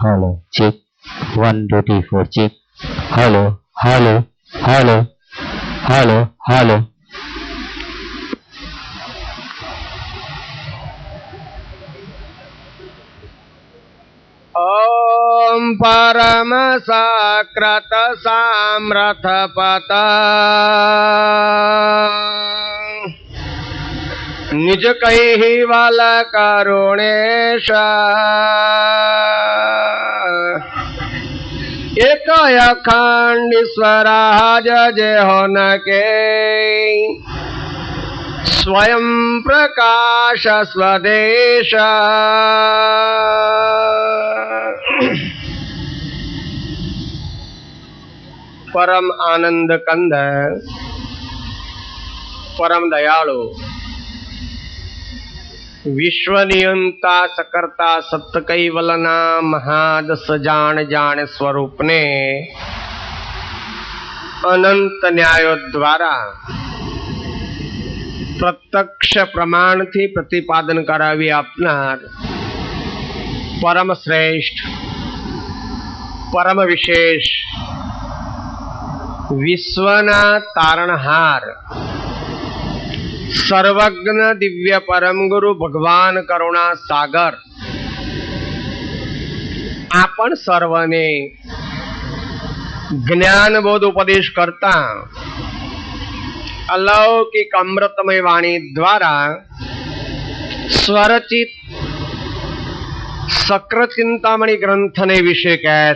hello, check. 1, 2, 3, 4, check. Hello, hello, hello, hello, hello. ओम परम सकृत साम्रथ पत निज कही वल करुणेश एक अखंड स्वराज जे होन के स्वयं प्रकाश स्वदेश परम आनंद कंद परम दयाळु विश्व नियंता सकर्ता सत्य कैवलना महादस जान जान स्वरूप ने अनंत न्यायो द्वारा प्रत्यक्ष प्रमाण थी प्रतिपादन करावी आपनार परम श्रेष्ठ परम विशेष विश्वना तारणहार सर्वज्ञ दिव्य परम गुरु भगवान करुणा सागर आपण सर्वने ज्ञान बोध उपदेश करता अलौकिक अमृतमय वाणी द्वारा स्वरचित सकृत चिंतामणि ग्रंथ ने विषय कहे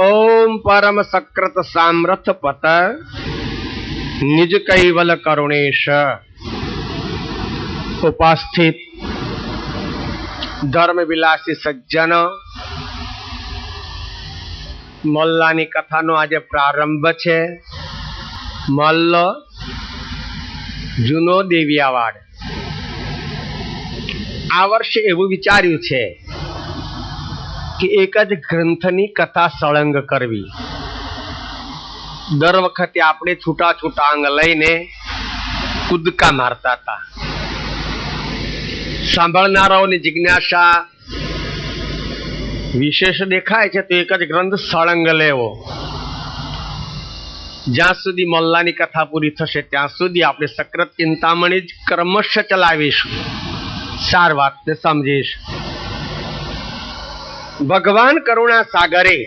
ओम परम सकृत सामर्थ पत निज कैवल करुणेश। उपस्थित धर्म विलासी सज्जन मोल्लानी कथा नो आज प्रारंभ छे। मोल्लो जूनो देवियावाड़ आ वर्षे एवं विचार्यु छे कि एक ज ग्रंथनी कथा सळंग करवी। दर वखते आपणे छूटा छूटा अंग लईने कूदका मारता था। सांभळनाराओनी जिज्ञासा विशेष देखाय छे तो एक ज ग्रंथ सळंग लेवो। ज्यां सुधी मोल्लानी कथा पूरी थशे त्यां सुधी आपणे सकृत चिंतामणी ज क्रमश चलावीशुं। सार वातने समजीश। भगवान करुणा सागरे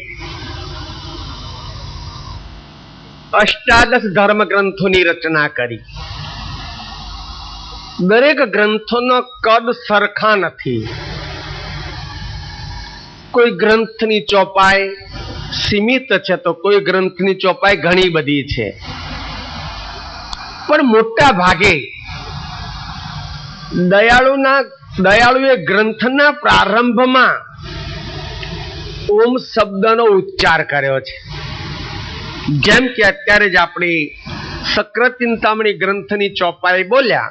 अष्टादश धर्म ग्रंथों की रचना करी। दरेक ग्रंथों कद सरखा नथी। कोई ग्रंथनी चौपाई सीमित है तो कोई ग्रंथनी चौपाई घणी बधी छे। पण मोटा भागे दयाळुए ग्रंथना प्रारंभ में ओम शब्दनो उच्चार कर्यो छे। जेम के अत्यारे ज आपणी सकृत चिंतामणी ग्रंथनी चौपाई बोल्या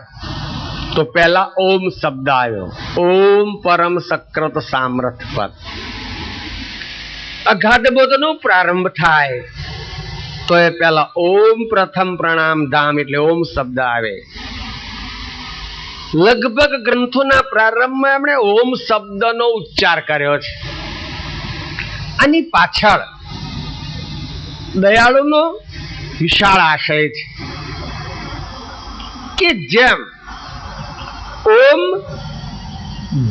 तो पहला ओम शब्द आयो। ओम परम सकृत सामर्थ पद अगाध बोधनो प्रारंभ थाय तो ए पहला ओम प्रथम प्रणाम धाम एटले ओम शब्द आवे। लगभग ग्रंथोना प्रारंभ में एमणे ओम शब्दनो उच्चार कर्यो छे। आनी पाछळ दयाळुनो विशाल आशय छे कि जेम ओम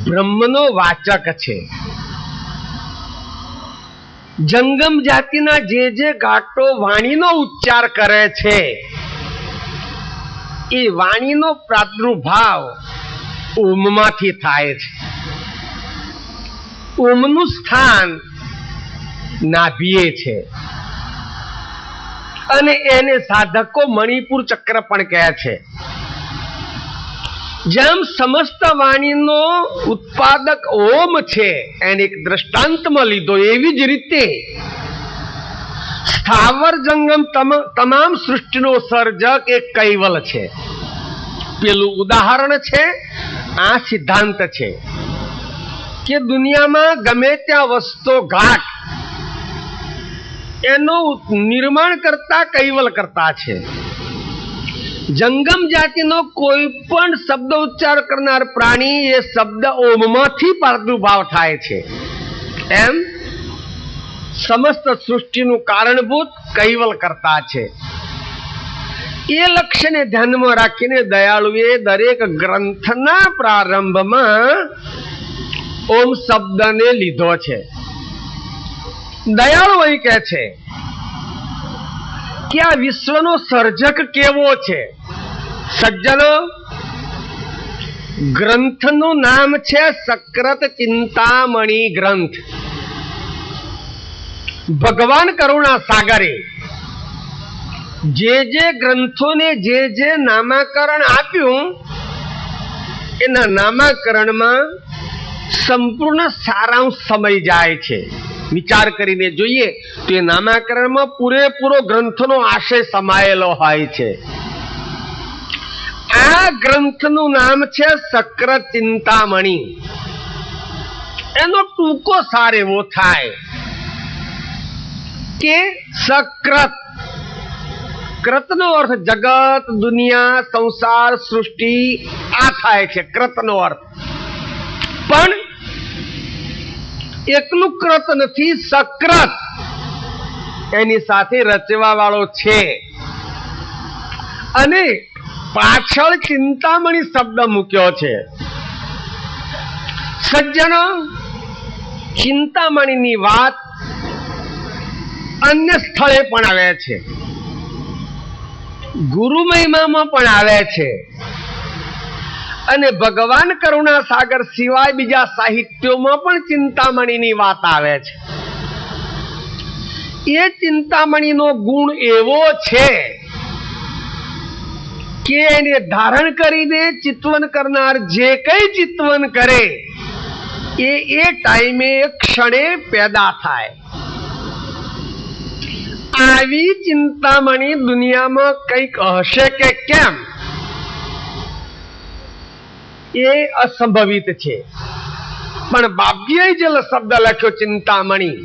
ब्रह्मनो वाचक छे। जंगम जातिना जे घाटो वाणीनो उच्चार करे छे ए वाणीनो प्रादुर्भाव ओममांथी थाय छे। ओमनुं स्थान नाभीए छे अने एने साधको मणिपुर चक्र पण कहे छे। जेम समस्त वाणीनो उत्पादक ओम छे एने एक दृष्टांत में लीधो एवी ज रीते स्थावर जंगम तमाम सृष्टिनो सर्जक एक कैवल छे। पेलू उदाहरण छे आ सिद्धांत छे कि दुनिया में गमे त्या वस्तु घाट एनो निर्माण करता कैवल करता छे। જંગમ જાતિનો કોઈ પણ શબ્દ ઉચ્ચાર કરનાર પ્રાણી એ શબ્દ ઓમમાંથી પ્રાદુર્ભાવ થાય છે. એમ સમસ્ત સૃષ્ટિનું કારણભૂત કૈવલ કરતા છે. એ લક્ષ્યને ધ્યાનમાં રાખીને દયાળુએ દરેક ગ્રંથના પ્રારંભમાં ઓમ શબ્દને લીધો છે. દયાળુ અહીં કહે છે કે આ વિશ્વનો સર્જક કેવો છે? સજ્જનો, ગ્રંથનું નામ છે સક્રત ચિંતામણી ગ્રંથ. ભગવાન કરુણા સાગરે જે ગ્રંથોને જે નામાકરણ આપ્યું એના નામાકરણમાં સંપૂર્ણ સારાંશ સમય જાય છે. વિચાર કરીને જોઈએ તો એ નામાકરણમાં પૂરેપૂરો ગ્રંથનો આશય સમાયેલો હોય છે. આ ગ્રંથનું નામ છે સક્રત ચિંતામણી. એનો ટૂંકો સાર એવો થાય કે સક્રત. કૃતનો અર્થ જગત, દુનિયા, સંસાર, સૃષ્ટિ આ થાય છે કૃતનો અર્થ. પણ એકલું કૃત નથી, સક્રત એની સાથે રચવા વાળો છે. અને પાછળ ચિંતામણી શબ્દ મૂક્યો છે. સજ્જનો, ચિંતામણીની વાત અન્ય સ્થળે પણ આવે છે, ગુરુ મહિમામાં પણ આવે છે, અને ભગવાન કરુણા સાગર સિવાય બીજા સાહિત્યોમાં પણ ચિંતામણીની વાત આવે છે. એ ચિંતામણીનો ગુણ એવો છે કે એને ધારણ કરીને ચિતવન કરનાર જે કઈ ચિતવન કરે એ ટાઈમે ક્ષણે પેદા થાય. આવી ચિંતામણી દુનિયામાં કંઈક હશે કે કેમ એ અસંભવિત છે. પણ બાબ્યે જે શબ્દ લખ્યો ચિંતામણી,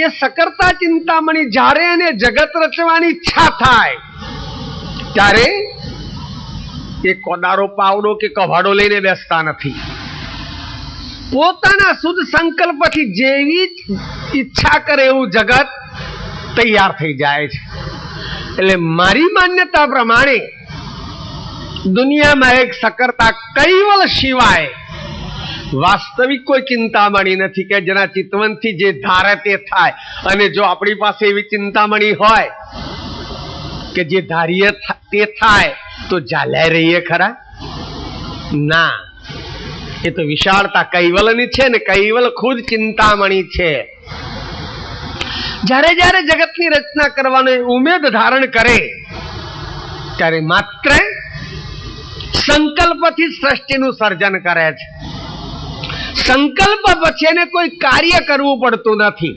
એ સકરતા ચિંતામણી જ્યારે એને જગત રચવાની ઈચ્છા થાય ત્યારે એ કોદારો, પાવડો કે કવાડો લઈને બેસતા નથી. પોતાના શુદ્ધ સંકલ્પથી જેવી ઈચ્છા કરે એવું જગત તૈયાર થઈ જાય છે. એટલે મારી માન્યતા પ્રમાણે દુનિયામાં એક સકરતા કૈવલ સિવાય વાસ્તવિક કોઈ ચિંતામણી નથી કે જેના ચિતવનથી જે ધારે તે થાય. અને જો આપણી પાસે એવી ચિંતામણી હોય કે જે ધારીએ તે થાય તો ઝાલ્યા રહીએ ખરા? ના, એ તો વિશાળતા કૈવલની છે ને કૈવલ ખુદ ચિંતામણી છે. જ્યારે જ્યારે જગતની રચના કરવાનો ઉમેદ ધારણ કરે ત્યારે માત્ર સંકલ્પથી સૃષ્ટિનું સર્જન કરે છે. સંકલ્પ પછી એને કોઈ કાર્ય કરવું પડતું નથી.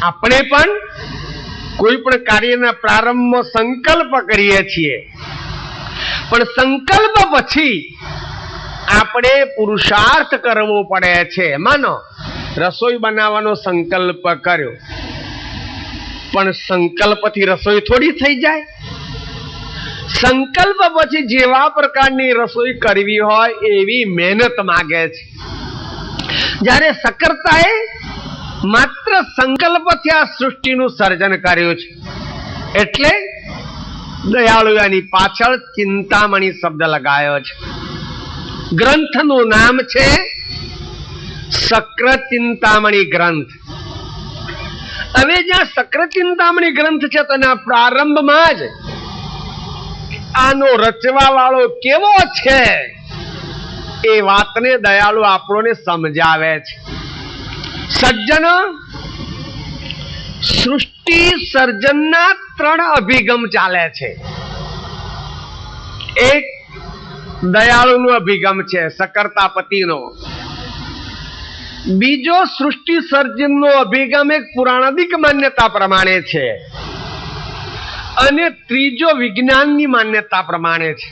આપણે પણ કોઈ પણ કાર્યના પ્રારંભમાં સંકલ્પ કરીએ છીએ, પણ સંકલ્પ પછી આપણે પુરુષાર્થ કરવો પડે છે. માનો રસોઈ બનાવવાનો સંકલ્પ કર્યો, પણ સંકલ્પથી રસોઈ થોડી થઈ જાય. સંકલ્પ પછી જેવા પ્રકારની રસોઈ કરવી હોય એવી મહેનત માંગે છે. જ્યારે સકરતાએ માત્ર સંકલ્પથી આ સૃષ્ટિનું સર્જન કર્યું છે, એટલે દયાળુની પાછળ ચિંતામણી શબ્દ લગાયો છે. ગ્રંથનું નામ છે સક્રત ચિંતામણી ગ્રંથ. હવે જ્યાં સક્રત ચિંતામણી ગ્રંથ છે તો એના પ્રારંભમાં જ આનો રચવા વાળો કેવો છે એ વાતને દયાળુ આપણને સમજાવે છે. સજ્જનો, સૃષ્ટિ સર્જનના 3 અભિગમ ચાલે છે. એક દયાળુનો અભિગમ છે સકરતાપતિનો. બીજો સૃષ્ટિ સર્જનનો અભિગમ એક પુરાણાદિક માન્યતા પ્રમાણે છે, અને ત્રીજો વિજ્ઞાનની માન્યતા પ્રમાણે છે.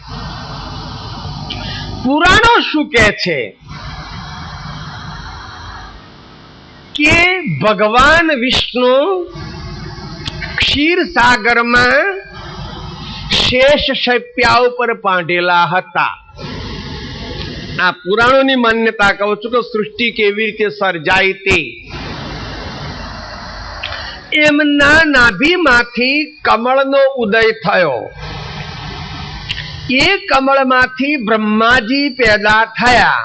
પુરાણો શું કહે છે કે ભગવાન વિષ્ણુ ક્ષીર સાગરમાં શેષ શૈપ્યા ઉપર પાંઢેલા હતા. આ પુરાણોની માન્યતા કહું છું કે સૃષ્ટિ કેવી રીતે સર્જાઈ તે. એમના નાભીમાંથી કમળનો ઉદય થયો. એ કમળમાંથી બ્રહ્માજી પેદા થયા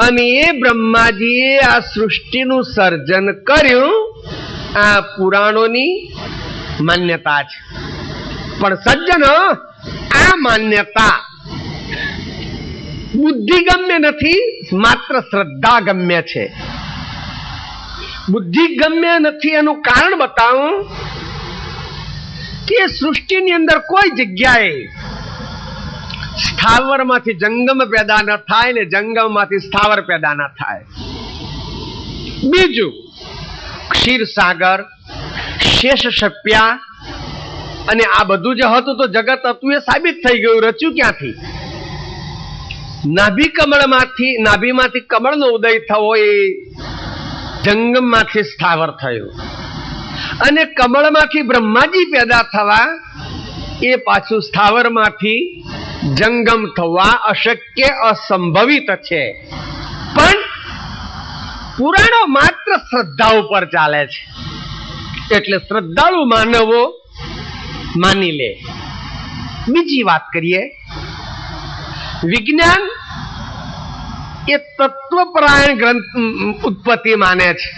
અને એ બ્રહ્માજીએ આ સૃષ્ટિનું સર્જન કર્યું. આ પુરાણોની માન્યતા છે. પણ સજ્જન, આ માન્યતા બુદ્ધિગમ્ય નથી, માત્ર શ્રદ્ધા ગમ્ય છે. બુદ્ધિગમ્ય નથી એનું કારણ બતાવું કે સૃષ્ટિની અંદર કોઈ જગ્યાએ સ્થાવરમાંથી જંગમ પેદા ન થાય ને જંગમમાંથી સ્થાવર પેદા ન થાય. બીજું, ક્ષીરસાગર, શેષ શપ્યા અને આ બધું જે હતું તો જગત હતું એ સાબિત થઈ ગયું. રચ્યું ક્યાંથી? નાભીમાંથી કમળનો ઉદય થવો એ જંગમમાંથી સ્થાવર થયું અને કમળમાંથી બ્રહ્માજી પેદા થવા એ પાછું સ્થાવરમાંથી જંગમ થવા અશક્ય, અસંભવિત છે. પણ પુરાણો માત્ર શ્રદ્ધા ઉપર ચાલે છે એટલે શ્રદ્ધાળુ માનવો માની લે. બીજી વાત કરીએ, વિજ્ઞાન એ તત્વપરાયણ ગ્રંથ ઉત્પત્તિ માને છે.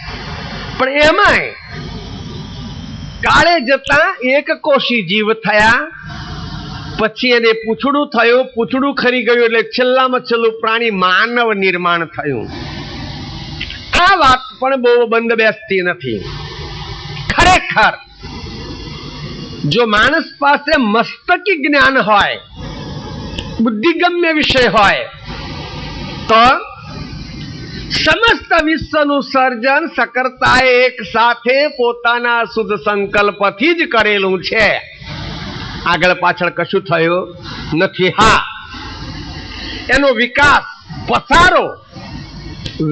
પણ એમાંય કાળે જતા એક કોષી જીવ થયા, પછી એને પૂંછડું થયું, પૂંછડું ખરી ગયું એટલે છેલ્લામાં છેલ્લું પ્રાણી માનવ નિર્માણ થયું. આ વાત પણ બહુ બંધ બેસતી નથી. ખરેખર જો માણસ પાસે મસ્તકી જ્ઞાન હોય, બુદ્ધિગમ્ય વિષય હોય તો સમસ્ત વિશ્વનું સર્જન સકર્તાએ એક સાથે પોતાના શુદ્ધ સંકલ્પથી જ કરેલું છે. આગળ પાછળ કશું થયું નથી. હા, એનો વિકાસ, પસારો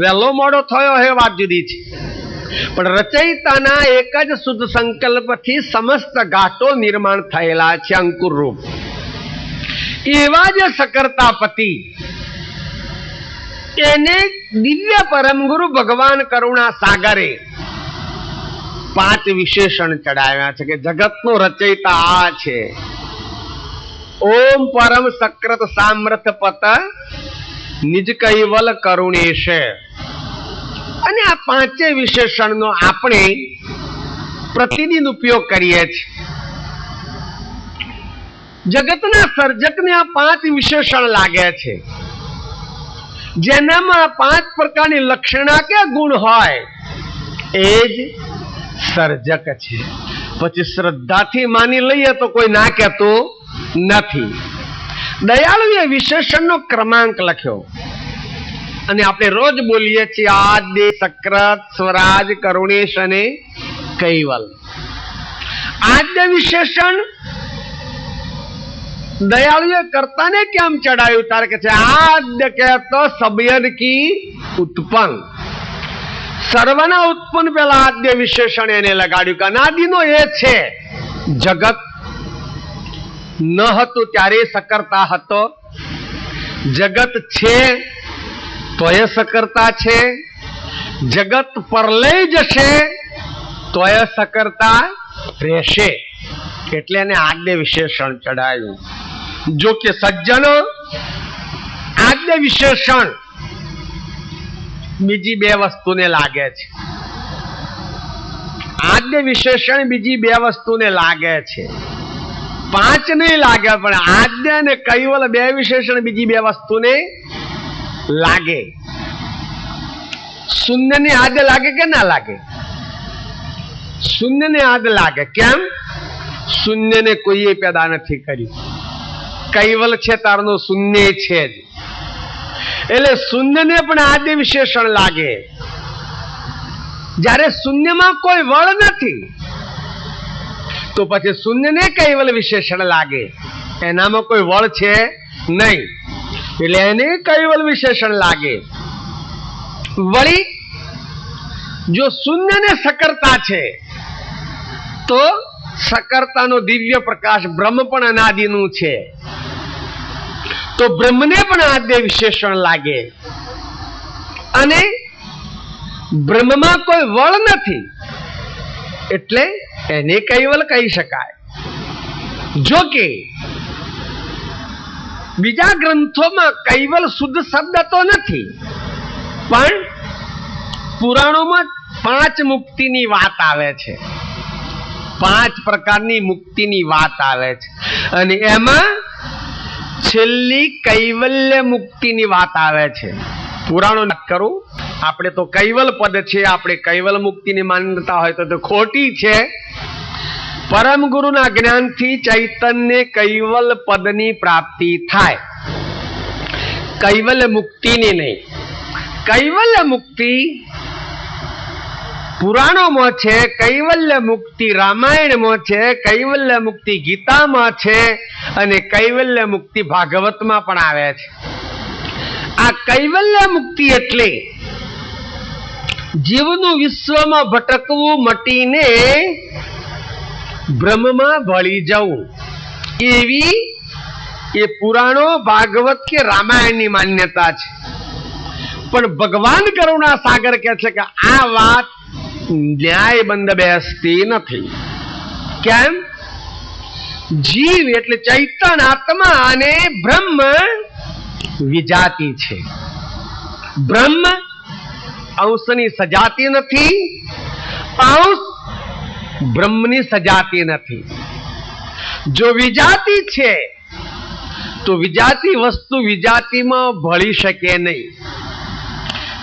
વહેલો મોડો થયો એ વાત જુદી છે, પણ રચયિતાના એક જ શુદ્ધ સંકલ્પથી સમસ્ત ઘાટો નિર્માણ થયેલા છે અંકુર રૂપ. એવા જ સકર્તાપતિ એને દિવ્ય પરમ ગુરુ ભગવાન કરુણા સાગરે 5 વિશેષણ ચડાવ્યા છે કે જગતનો રચયિતા આ છે. ઓમ પરમ સક્રત સામ્રત પત નિજ કૈવલ કરુણેશ. અને આ 5 વિશેષણનો આપણે પ્રતિદિન ઉપયોગ કરીએ છીએ. જગતના સર્જકને આ 5 વિશેષણ લાગે છે, જેનામાં 5 પ્રકારની લક્ષણા કે ગુણ હોય એ જ સર્જક છે. પછી શ્રદ્ધાથી માની લઈએ તો કોઈ ના કહેતું નથી. દયાળુએ વિશેષણનો ક્રમાંક લખ્યો અને આપણે રોજ બોલીએ છીએ આદ્ય, સક્રત, સ્વરાજ, કરુણેશ અને કૈવલ. આદ્ય વિશેષણ દયાળુએ કર્તાને કેમ ચડાયું? તારે કે છે આદ્ય કહેતો સબયન કી ઉત્પન્ન, સર્વના ઉત્પન્ન પેલા આદ્ય વિશેષણ એને લગાડ્યું કે અનાદિનો એ છે. જગત ન હતું ત્યારે સકર્તા હતો, જગત છે તો એ સકર્તા છે, જગત પરલય જશે તો એ સકર્તા રહેશે. એટલે એને આદ્ય વિશેષણ ચડાયું. જો કે સજ્જનો, આદ્ય વિશેષણ બીજી 2 વસ્તુને લાગે છે. આદ્ય વિશેષણ બીજી 2 વસ્તુને લાગે છે, 5 નહીં લાગે, પણ આદ્ય અને કૈવલ 2 વિશેષણ બીજી 2 વસ્તુને લાગે. શૂન્યને આદ્ય લાગે કે ના લાગે? શૂન્યને આદ્ય લાગે. કેમ? શૂન્યને કોઈએ પેદા નથી કર્યું. કૈવલ છે તારનો શૂન્ય છે જ, એટલે શૂન્યને પણ આદ્ય વિશેષણ લાગે. જ્યારે શૂન્યમાં કોઈ વળ નથી તો પછી શૂન્યને કૈવલ વિશેષણ લાગે. એનામાં કોઈ વળ છે નહીં એટલે એને કૈવલ વિશેષણ લાગે. વળી જો શૂન્યને સકર્તા છે તો સકર્તાનો દિવ્ય પ્રકાશ બ્રહ્મ પણ અનાદિનું છે, તો બ્રહ્મને પણ આદ્ય વિશેષણ લાગે અને બ્રહ્મમાં કોઈ વળ નથી એટલે એને કૈવલ કહી શકાય. જો કે બીજા ગ્રંથોમાં કૈવલ શુદ્ધ શબ્દ તો નથી, પણ પુરાણોમાં 5 મુક્તિની વાત આવે છે, 5 પ્રકારની મુક્તિની વાત આવે છે અને એમાં છેલ્લી કૈવલ્ય મુક્તિની વાત આવે છે. પુરાણો વાત કરું, આપણે તો કૈવલ પદ છે, આપણે કૈવલ મુક્તિની માન્યતા હોય તો ખોટી છે. પરમ ગુરુના જ્ઞાનથી ચૈતન્ય કૈવલ પદની પ્રાપ્તિ થાય, કૈવલ્ય મુક્તિની નહીં. કૈવલ્ય મુક્તિ પુરાણોમાં છે, કૈવલ્ય મુક્તિ રામાયણમાં છે, કૈવલ્ય મુક્તિ ગીતામાં છે અને કૈવલ્ય મુક્તિ ભાગવતમાં પણ આવે છે. આ કૈવલ્ય મુક્તિ એટલે જીવનું વિશ્વમાં ભટકવું મટીને બ્રહ્મમાં ભળી જવું, એવી એ પુરાણો ભાગવત કે રામાયણની માન્યતા છે. પણ ભગવાન કરુણા સાગર કહે છે કે આ વાત ન્યાયબંધ બેસતી નથી. કેમ? જીવ એટલે ચૈતન આત્મા અને બ્રહ્મ વિજાતિ છે. બ્રહ્મ અંશની સજાતી નથી, અંશ બ્રહ્મની સજાતી નથી. જો વિજાતિ છે તો વિજાતી વસ્તુ વિજાતિમાં ભળી શકે નહીં.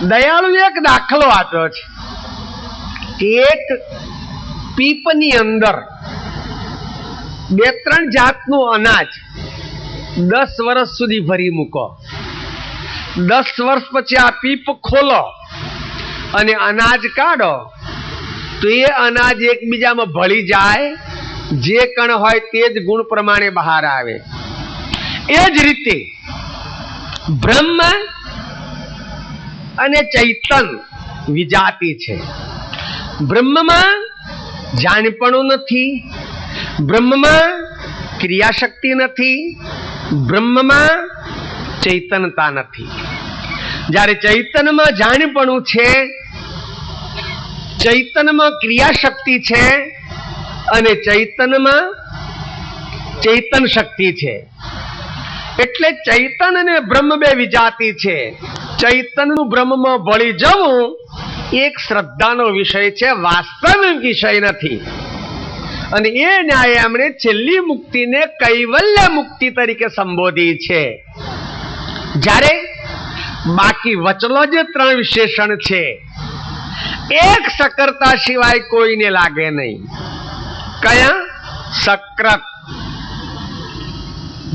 દયાળુ એક દાખલો આપ્યો છે. એક પીપની અંદર 2-3 જાતનું અનાજ 10 વર્ષ સુધી ભરી મૂકો. 10 વર્ષ પછી આ પીપ ખોલો અને અનાજ કાઢો તો એ અનાજ એકબીજામાં ભળી જાય, જે કણ હોય તે જ ગુણ પ્રમાણે બહાર આવે. એ જ રીતે બ્રહ્મ અને ચૈતન વિજાતિ છે. બ્રહ્મમાં જાણપણું નથી, બ્રહ્મમાં ક્રિયાશક્તિ નથી, બ્રહ્મમાં ચૈતનતા નથી. જ્યારે ચૈતનમાં જાણપણું છે, ચૈતનમાં ક્રિયાશક્તિ છે અને ચૈતનમાં ચૈતન શક્તિ છે. એટલે ચૈતન અને બ્રહ્મ બે વિજાતિ છે. ચૈતનનું બ્રહ્મમાં ભળી જવું એક શ્રદ્ધાનો વિષય છે, વાસ્તવિક વિષય નથી. અને એ ન્યાય એમણે છેલ્લી મુક્તિને કૈવલ્ય મુક્તિ તરીકે સંબોધી છે. જ્યારે બાકી વચલો જે 3 વિશેષણ છે, એક સકર્તા સિવાય કોઈને લાગે નહીં. કયા? સક્રત,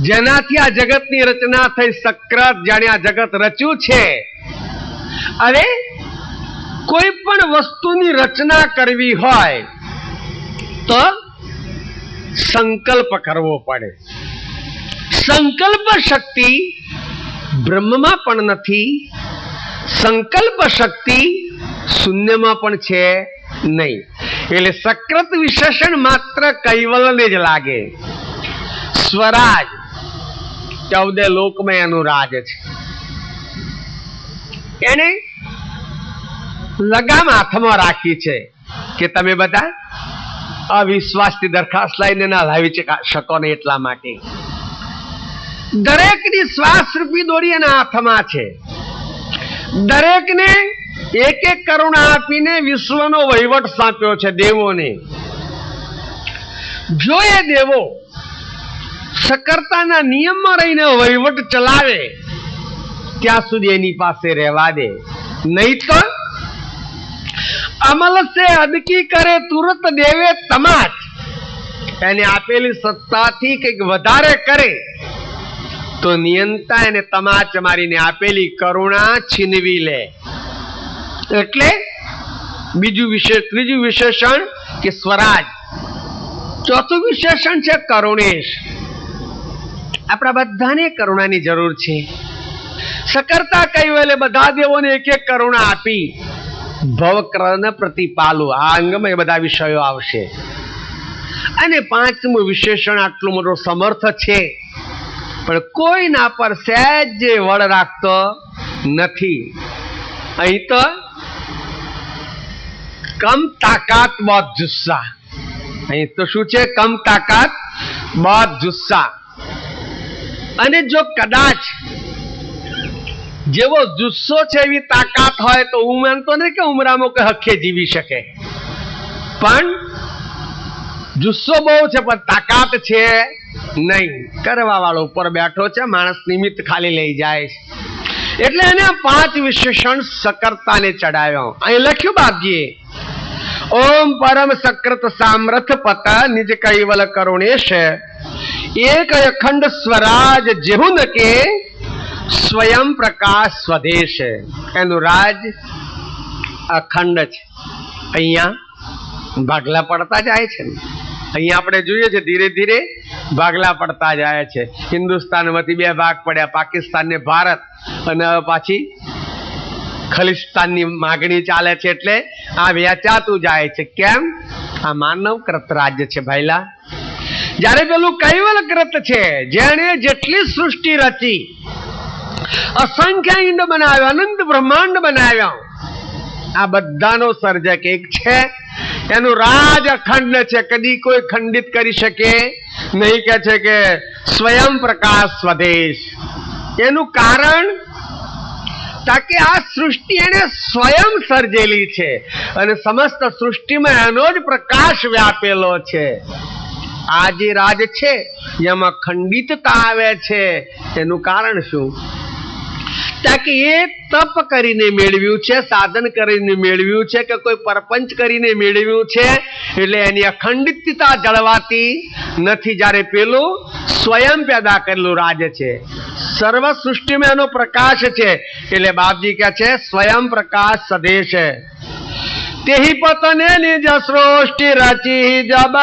જેનાથી આ જગતની રચના થઈ. સક્રત, જાણે આ જગત રચ્યું છે. અરે કોઈ પણ વસ્તુની રચના કરવી હોય તો સંકલ્પ કરવો પડે. સંકલ્પ શક્તિ બ્રહ્મમાં પણ નથી, સંકલ્પ શક્તિ શૂન્યમાં પણ છે નહીં. એટલે સક્રત વિશેષણ માત્ર કૈવલ્યને જ લાગે. સ્વરાજ 14 લોકમાં એનું રાજ છે. એને લગામ હાથમાં રાખી છે કે તમે બધા અવિશ્વાસથી દરખાસ્ત લઈને ના લાવી શકો ને, એટલા માટે દરેકની શ્વાસ રૂપી દોરી એના હાથમાં છે. દરેકને એક એક કરુણા આપીને વિશ્વનો વહીવટ સાંપ્યો છે દેવોને. જો એ દેવો સકર્તાના નિયમમાં રહીને વહીવટ ચલાવે ત્યાં સુધી એની પાસે રહેવા દે, નહીં તો અમલ સે અદકી કરે તુરત દેવે તમાચ. એને આપેલી સત્તાથી કંઈક વધારે કરે તો નિયંતા એને તમાચ મારીને આપેલી કરુણા છીનવી લે. એટલે ત્રીજું વિશેષણ કે સ્વરાજ. ચોથું વિશેષણ છે કરુણેશ. આપણા બધાને કરુણાની જરૂર છે. સકર્તા કહ્યું એટલે બધા દેવોને એક એક કરુણા આપી ભવક્રન પ્રતિપાલુ. આ અંગમાં એ બધા વિષયો આવશે. અને પાંચમું વિશેષણ આટલું મોટું સમર્થ છે પણ કોઈના પર સહેજ વળ રાખતો નથી. અહીં તો કમ તાકાત બહોત જુસ્સા. અહીં તો શું છે? કમ તાકાત બહોત જુસ્સા. અને જો કદાચ જેવો જુસ્સો છે એવી તાકાત હોય તો હું માનતો નથી કે ઉમરામાં કોઈ હખે જીવી શકે, પણ જુસ્સો બહુ છે પણ તાકાત છે નહીં. કરવા વાળો ઉપર બેઠો છે, માણસ નિમિત્ત ખાલી લઈ જાય છે. એટલે એને 5 વિશેષણ સકર્તાને ચડાવ્યો. અહીં લખ્યું બાપજીએ, ઓમ પરમ સકૃત સામર્થ પત નિજ કૈવલ કરુણેશ એક અખંડ સ્વરાજ જેહું ન કે સ્વયં પ્રકાશ સ્વદેશ. એનું રાજ અખંડ છે. અહીંયા ભાગલા પડતા જાય છે. અહીંયા આપણે જોઈએ છે ધીરે ધીરે ભાગલા પડતા જાય છે. હિન્દુસ્તાનમાંથી 2 ભાગ પડ્યા, પાકિસ્તાન ને ભારત, અને પાછી ખલિસ્તાનની માગણી ચાલે છે. એટલે આ વેચાતું જાય છે. કેમ? આ માનવકૃત રાજ્ય છે ભાઈલા. જયારે પેલું કૈવલકૃત છે, જેણે જેટલી સૃષ્ટિ રચી, અસંખ્ય ઈંડ બનાવ્યા, અનંત બ્રહ્માંડ બનાવ્યા, આ બધાનો સર્જક એક છે. એનું રાજ અખંડ છે, કદી કોઈ ખંડિત કરી શકે નહીં. કે છે કે સ્વયં પ્રકાશ સ્વદેશ. એનું કારણ તાકે આ સૃષ્ટિ એને સ્વયં સર્જેલી છે અને સમસ્ત સૃષ્ટિમાં એનો જ પ્રકાશ વ્યાપેલો છે. આ જે રાજ છે એમાં ખંડિતતા આવે છે. એનું કારણ શું? તાકે એ તપ કરીને મેળવ્યું છે, સાધન કરીને મેળવ્યું છે, કે કોઈ પરપંચ કરીને મેળવ્યું છે, એટલે એની અખંડિતતા જળવાતી નથી. જ્યારે પેલું સ્વયં પેદા કરેલું રાજ છે, સર્વ સૃષ્ટિમાં એનો પ્રકાશ છે. એટલે બાપજી કહે છે સ્વયં પ્રકાશ સદેશ. તેહી પતને નિજ સૃષ્ટિ રચી જબ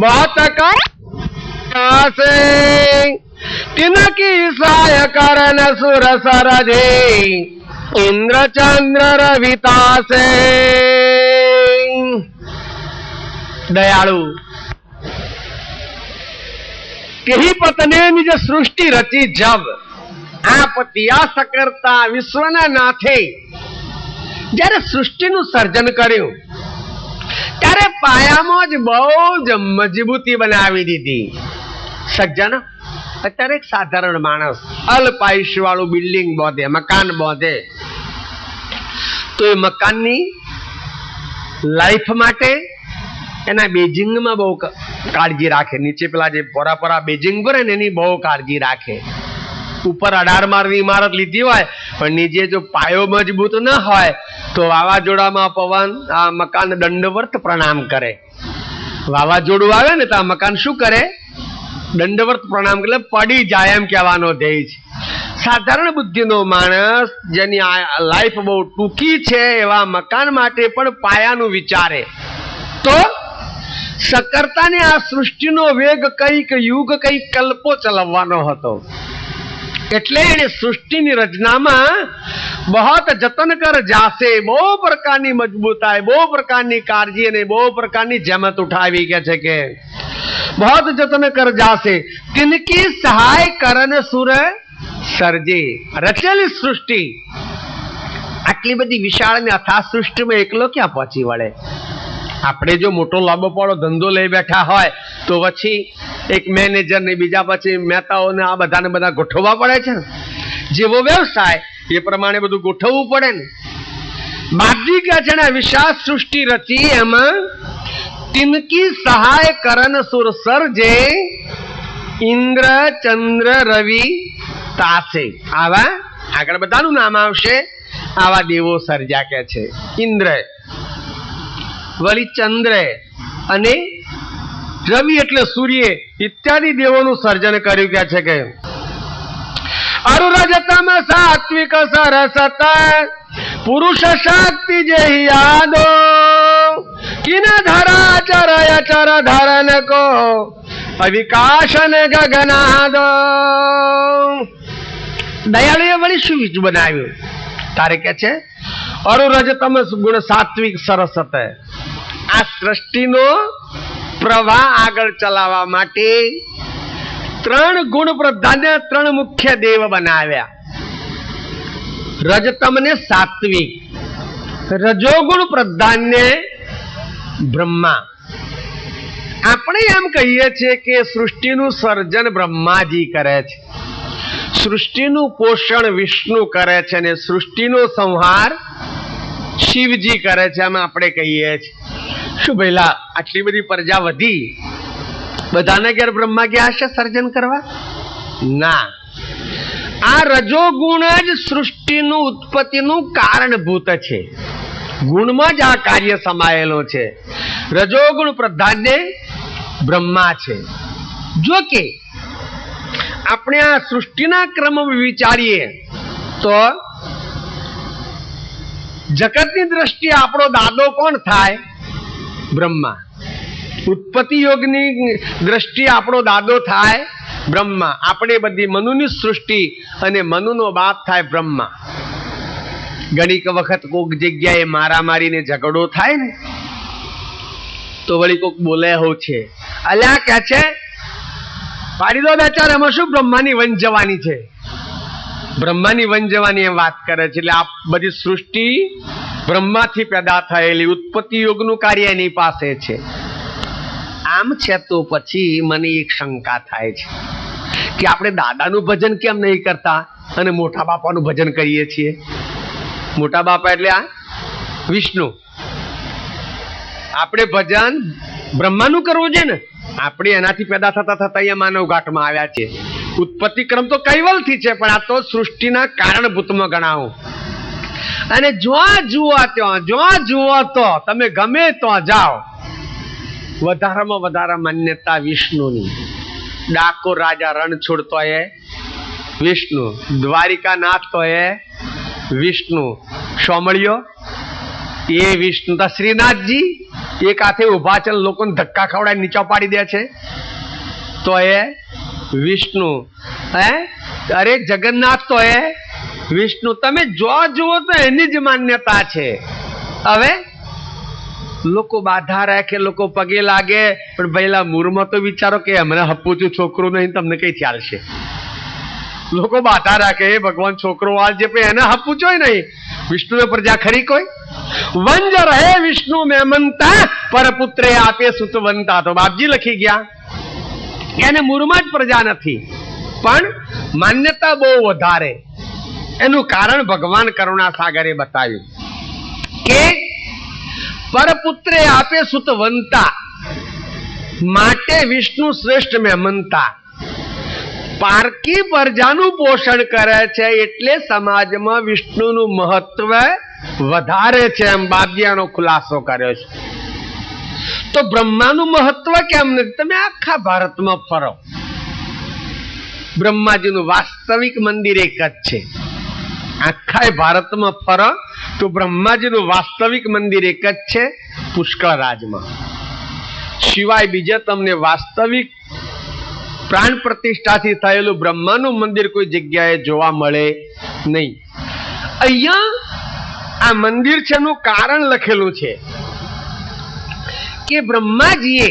બહોત કાસે तिनकी साय करन सुर सरजे इंद्र चंद्र रवितासे. दयालु केही पतने निज सृष्टि रची जब. આ પતિયા સકર્તા વિશ્વના નાથે જ્યારે સૃષ્ટિનું સર્જન કર્યું ત્યારે પાયામાં જ બહુ જ મજબૂતી બનાવી દીધી. સજ્જન, અત્યારે એક સાધારણ માણસ અલ્પાયુષ્ય વાળું બિલ્ડિંગ બાંધે, મકાન બાંધે, તો એ મકાનની લાઈફ માટે એના બેજિંગમાં બહુ કાળજી રાખે. નીચે પેલા જે પોરા બેજિંગ ભરે ને એની બહુ કાળજી રાખે. ઉપર 18 માળની ઇમારત લીધી હોય પણ નીચે જો પાયો મજબૂત ન હોય તો વાવાઝોડામાં પવન આ મકાન દંડવત પ્રણામ કરે. વાવાઝોડું આવે ને તો આ મકાન શું કરે? દંડવત પ્રણામ, એટલે પડી જાય એમ કહેવાનો ધ્યેય છે. સાધારણ બુદ્ધિનો માણસ જેની લાઈફ બહુ ટૂંકી છે એવા મકાન માટે પણ પાયાનું વિચારે. તો સકર્તાને આ સૃષ્ટિનો વેગ કઈક યુગ કઈક કલ્પો ચલાવવાનો હતો. એટલે એને સૃષ્ટિની રચનામાં બહોત જતન કર જાસે, બહુ પ્રકારની મજબૂતાઈ, બહુ પ્રકારની કાળજી અને બહુ પ્રકારની જહેમત ઉઠાવી. કે છે કે बहुत जतन कर जासे तिनकी सहाय करन सुर सर्जे. रचेली सृष्टि આટલી બધી વિશાળ ને અથાગ સૃષ્ટિમાં એકલો ક્યાં પહોંચી વળે? આપણે જો મોટો લાંબો પાડો ધંધો લઈ બેઠા હોય તો પછી એક મેનેજર ને બીજા પછી મહેતાઓને આ બધાને બધા ગોઠવવા પડે છે. જેવો વ્યવસાય એ પ્રમાણે બધું ગોઠવવું પડે ને. બાપજી કહે છે ને વિશાળ સૃષ્ટિ રચી એમાં तिनकी सहाय करन सुर सर्जे इंद्र चंद्र रवि तासे. आवा આગળ બધાનું નામ આવશે. આવા દેવો સર્જા કે છે. ઇન્દ્ર, વળી ચંદ્ર અને રવિ એટલે સૂર્ય ઇત્યાદિ દેવોનું સર્જન કર્યું. કે છે કે અરુરજતમ સાત્વિક સરસત પુરુષ શક્તિ જે યાદો किन धरा चरय चर धरन को अविकाशन गगनादो. દયાળુએ વળી શું બનાવ્યું? તારે કે છે અરુરજતમ ગુણ સાત્વિક સરસ. આ સૃષ્ટિનો પ્રવાહ આગળ ચલાવવા માટે 3 ગુણ પ્રધાનને 3 મુખ્ય દેવ બનાવ્યા. રજતમ ને સાત્વિક, રજોગુણ પ્રધાનને બ્રહ્મા. આપણે એમ કહીએ છીએ કે સૃષ્ટિનું સર્જન બ્રહ્માજી કરે છે, સૃષ્ટિનું પોષણ વિષ્ણુ કરે છે અને સૃષ્ટિનો સંહાર શિવજી કરે છે. આમ આપણે કહીએ છીએ. શું ભઈલા આટલી બધી પ્રજા વધી, બધાને ઘેર બ્રહ્મા ગયા હશે સર્જન કરવા? ના. આ રજોગુણ જ સૃષ્ટિનું ઉત્પત્તિનું કારણભૂત છે. ગુણમાં જ આ કાર્ય સમાયેલો છે. રજોગુણ પ્રધાનને બ્રહ્મા છે. જો કે આપણે આ સૃષ્ટિના ક્રમમાં વિચારીએ તો જગતની દ્રષ્ટિએ આપણો દાદો કોણ થાય? બ્રહ્મા. ઉત્પત્તિ યોગની દ્રષ્ટિએ આપણો દાદો થાય બ્રહ્મા. આપણે બધી મનુની સૃષ્ટિ અને મનુનો બાપ થાય બ્રહ્મા. ઘણીક વખત કોઈક જગ્યાએ મારામારીને ઝઘડો થાય ને તો વળી કોઈક બોલે હોવ છે, અલ્યા કે છે પાડી દો બેચાર, એમાં શું બ્રહ્માની વન જવાની છે? બ્રહ્માની વન જવાની એમ વાત કરે છે. એટલે આ બધી સૃષ્ટિ બ્રહ્માથી પેદા થયેલી, ઉત્પત્તિ યોગનું કાર્ય એની પાસે છે. આમ છે તો પછી મને એક શંકા થાય છે કે આપણે દાદાનું ભજન કેમ નહીં કરતા અને મોટા બાપાનું ભજન કરીએ છીએ? મોટા બાપા એટલે આ વિષ્ણુ. આપણે ભજન બ્રહ્માનું કરવું છે ને. આપણે એનાથી પેદા થતા થતા અહીંયા માનવ ઘાટમાં આવ્યા છે. ઉત્પત્તિ ક્રમ તો કૈવલથી છે, પણ આ તો સૃષ્ટિના કારણભૂતમાં ગણાવું. અને જો જુઓ તો તમે ગમે તો જાઓ, વધારામાં વધારે માન્યતા વિષ્ણુની. ડાકોર રાજા રણછોડ તો એ વિષ્ણુ, દ્વારિકાનાથ તો એ વિષ્ણુ, સોમળિયો એ વિષ્ણુ. તો શ્રીનાથજી એક હાથે ઉભા છે, લોકોને ધક્કા ખવડાવી નીચા પાડી દે છે તો એ વિષ્ણુ. અરે જગન્નાથ તો એ વિષ્ણુ. તમે જુઓ તો એની જ માન્યતા છે. હવે લોકો બાધા રાખે, લોકો પગે લાગે, પણ પહેલા મૂળમાં તો વિચારો કે અમને હપુચું છોકરું નહીં, તમને કઈ ચાલશે? લોકો બાધા રાખે, હે ભગવાન છોકરો વાળજે, પણ એને હપુચો નહીં. વિષ્ણુ પ્રજા ખરી કોઈ? વંજ રહે વિષ્ણુ મેમનતા, પરપુત્રે આપે સુતવંતા. તો બાપજી લખી ગયા, એને મૂળમાં જ પ્રજા નથી, પણ માન્યતા બહુ વધારે. એનું કારણ ભગવાન કરુણા સાગરે બતાવ્યું કે પરપુત્રે આપે સુતવંતા, માટે વિષ્ણુ શ્રેષ્ઠ મહેમનતા. પારકી પ્રજાનું પોષણ કરે છે એટલે સમાજમાં વિષ્ણુનું મહત્વ વધારે છે, એમ બાબજીયાનો ખુલાસો કર્યો છે. તો બ્રહ્માનું મહત્વ કેમ નથી? તમે આખા ભારતમાં ફરો, બ્રહ્માજીનું વાસ્તવિક મંદિર એક જ છે. આખા ભારતમાં ફરો તો બ્રહ્માજીનું વાસ્તવિક મંદિર એક જ છે, પુષ્કળરાજમાં. સિવાય બીજે તમને વાસ્તવિક પ્રાણ પ્રતિષ્ઠાથી થયેલું બ્રહ્માનું મંદિર કોઈ જગ્યાએ જોવા મળે નહીં. અહીંયા આ મંદિર છે એનું કારણ લખેલું છે કે બ્રહ્માજીએ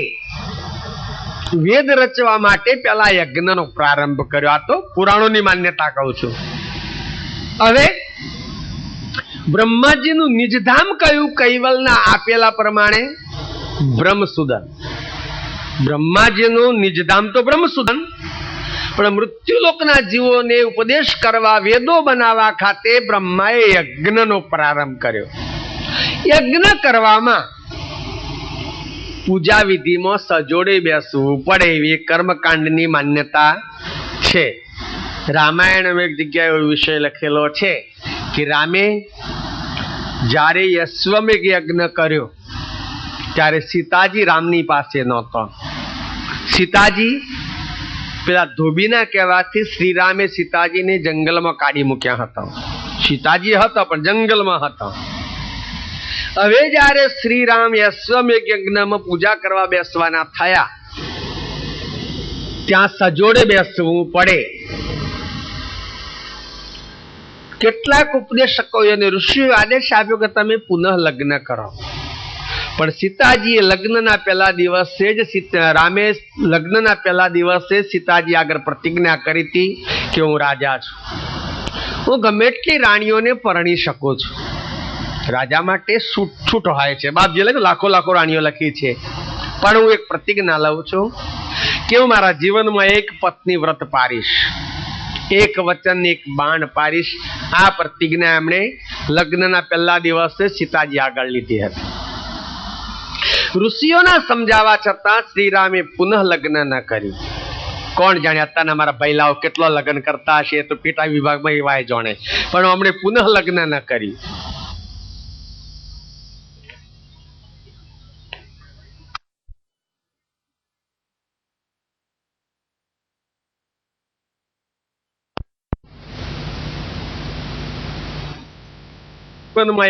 વેદ રચવા માટે પેલા યજ્ઞનો પ્રારંભ કર્યો. આ તો પુરાણોની માન્યતા કહું છું. હવે બ્રહ્માજીનું નિજધામ કયું? કૈવલના આપેલા પ્રમાણે બ્રહ્મસુદન. બ્રહ્માજીનું નિજધામ તો બ્રહ્મસુદન, પણ મૃત્યુલોકના જીવોને ઉપદેશ કરવા, વેદો બનાવવા ખાતે બ્રહ્માએ યજ્ઞનો પ્રારંભ કર્યો. યજ્ઞ કરવામાં પૂજા વિધિમાં સજોડે બેસવું પડે એવી કર્મકાંડની માન્યતા છે. રામાયણમાં એક જગ્યાએ એવો વિષય લખેલો છે કે રામે જ્યારે અશ્વમેઘ યજ્ઞ કર્યો ત્યારે સીતાજી રામની પાસે નહોતો. સીતાજી પેલા ધોબીના કહેવાથી શ્રીરામે સીતાજીને જંગલમાં કાઢી મૂક્યા હતા. સીતાજી હતા પણ જંગલમાં હતા. હવે જયારે શ્રીરામ અશ્વમેઘ યજ્ઞમાં પૂજા કરવા બેસવાના થયા, ત્યાં સજોડે બેસવું પડે. કેટલાક ઉપદેશકો અને ઋષિઓએ આદેશ આપ્યો કે તમે પુનઃ લગ્ન કરો. પણ સીતાજીએ લગ્નના પહેલા દિવસે જ રામે લગ્નના પહેલા દિવસે સીતાજી આગળ પ્રતિજ્ઞા કરી હતી કે હું રાજા છું, હું ગમે એટલી રાણીઓને પરણી શકું છું. રાજા માટે છૂટ હોય છે. બાપજીએ લાખો લાખો રાણીઓ લખી છે, પણ હું એક પ્રતિજ્ઞા લઉં છું કે હું મારા જીવનમાં એક પત્ની વ્રત પાડીશ, એક વચન એક બાણ પાડીશ. આ પ્રતિજ્ઞા એમણે લગ્નના પહેલા દિવસે સીતાજી આગળ લીધી હતી. ઋષિઓના સમજાવવા છતાં શ્રીરામે પુનઃ લગ્ન ન કર્યું. કોણ જાણે અત્યારના મારા બૈલાઓ કેટલો લગ્ન કરતા હશે, તો પેટા વિભાગમાં એવા જાણે, પણ અમને પુનઃ લગ્ન ન કર્યું.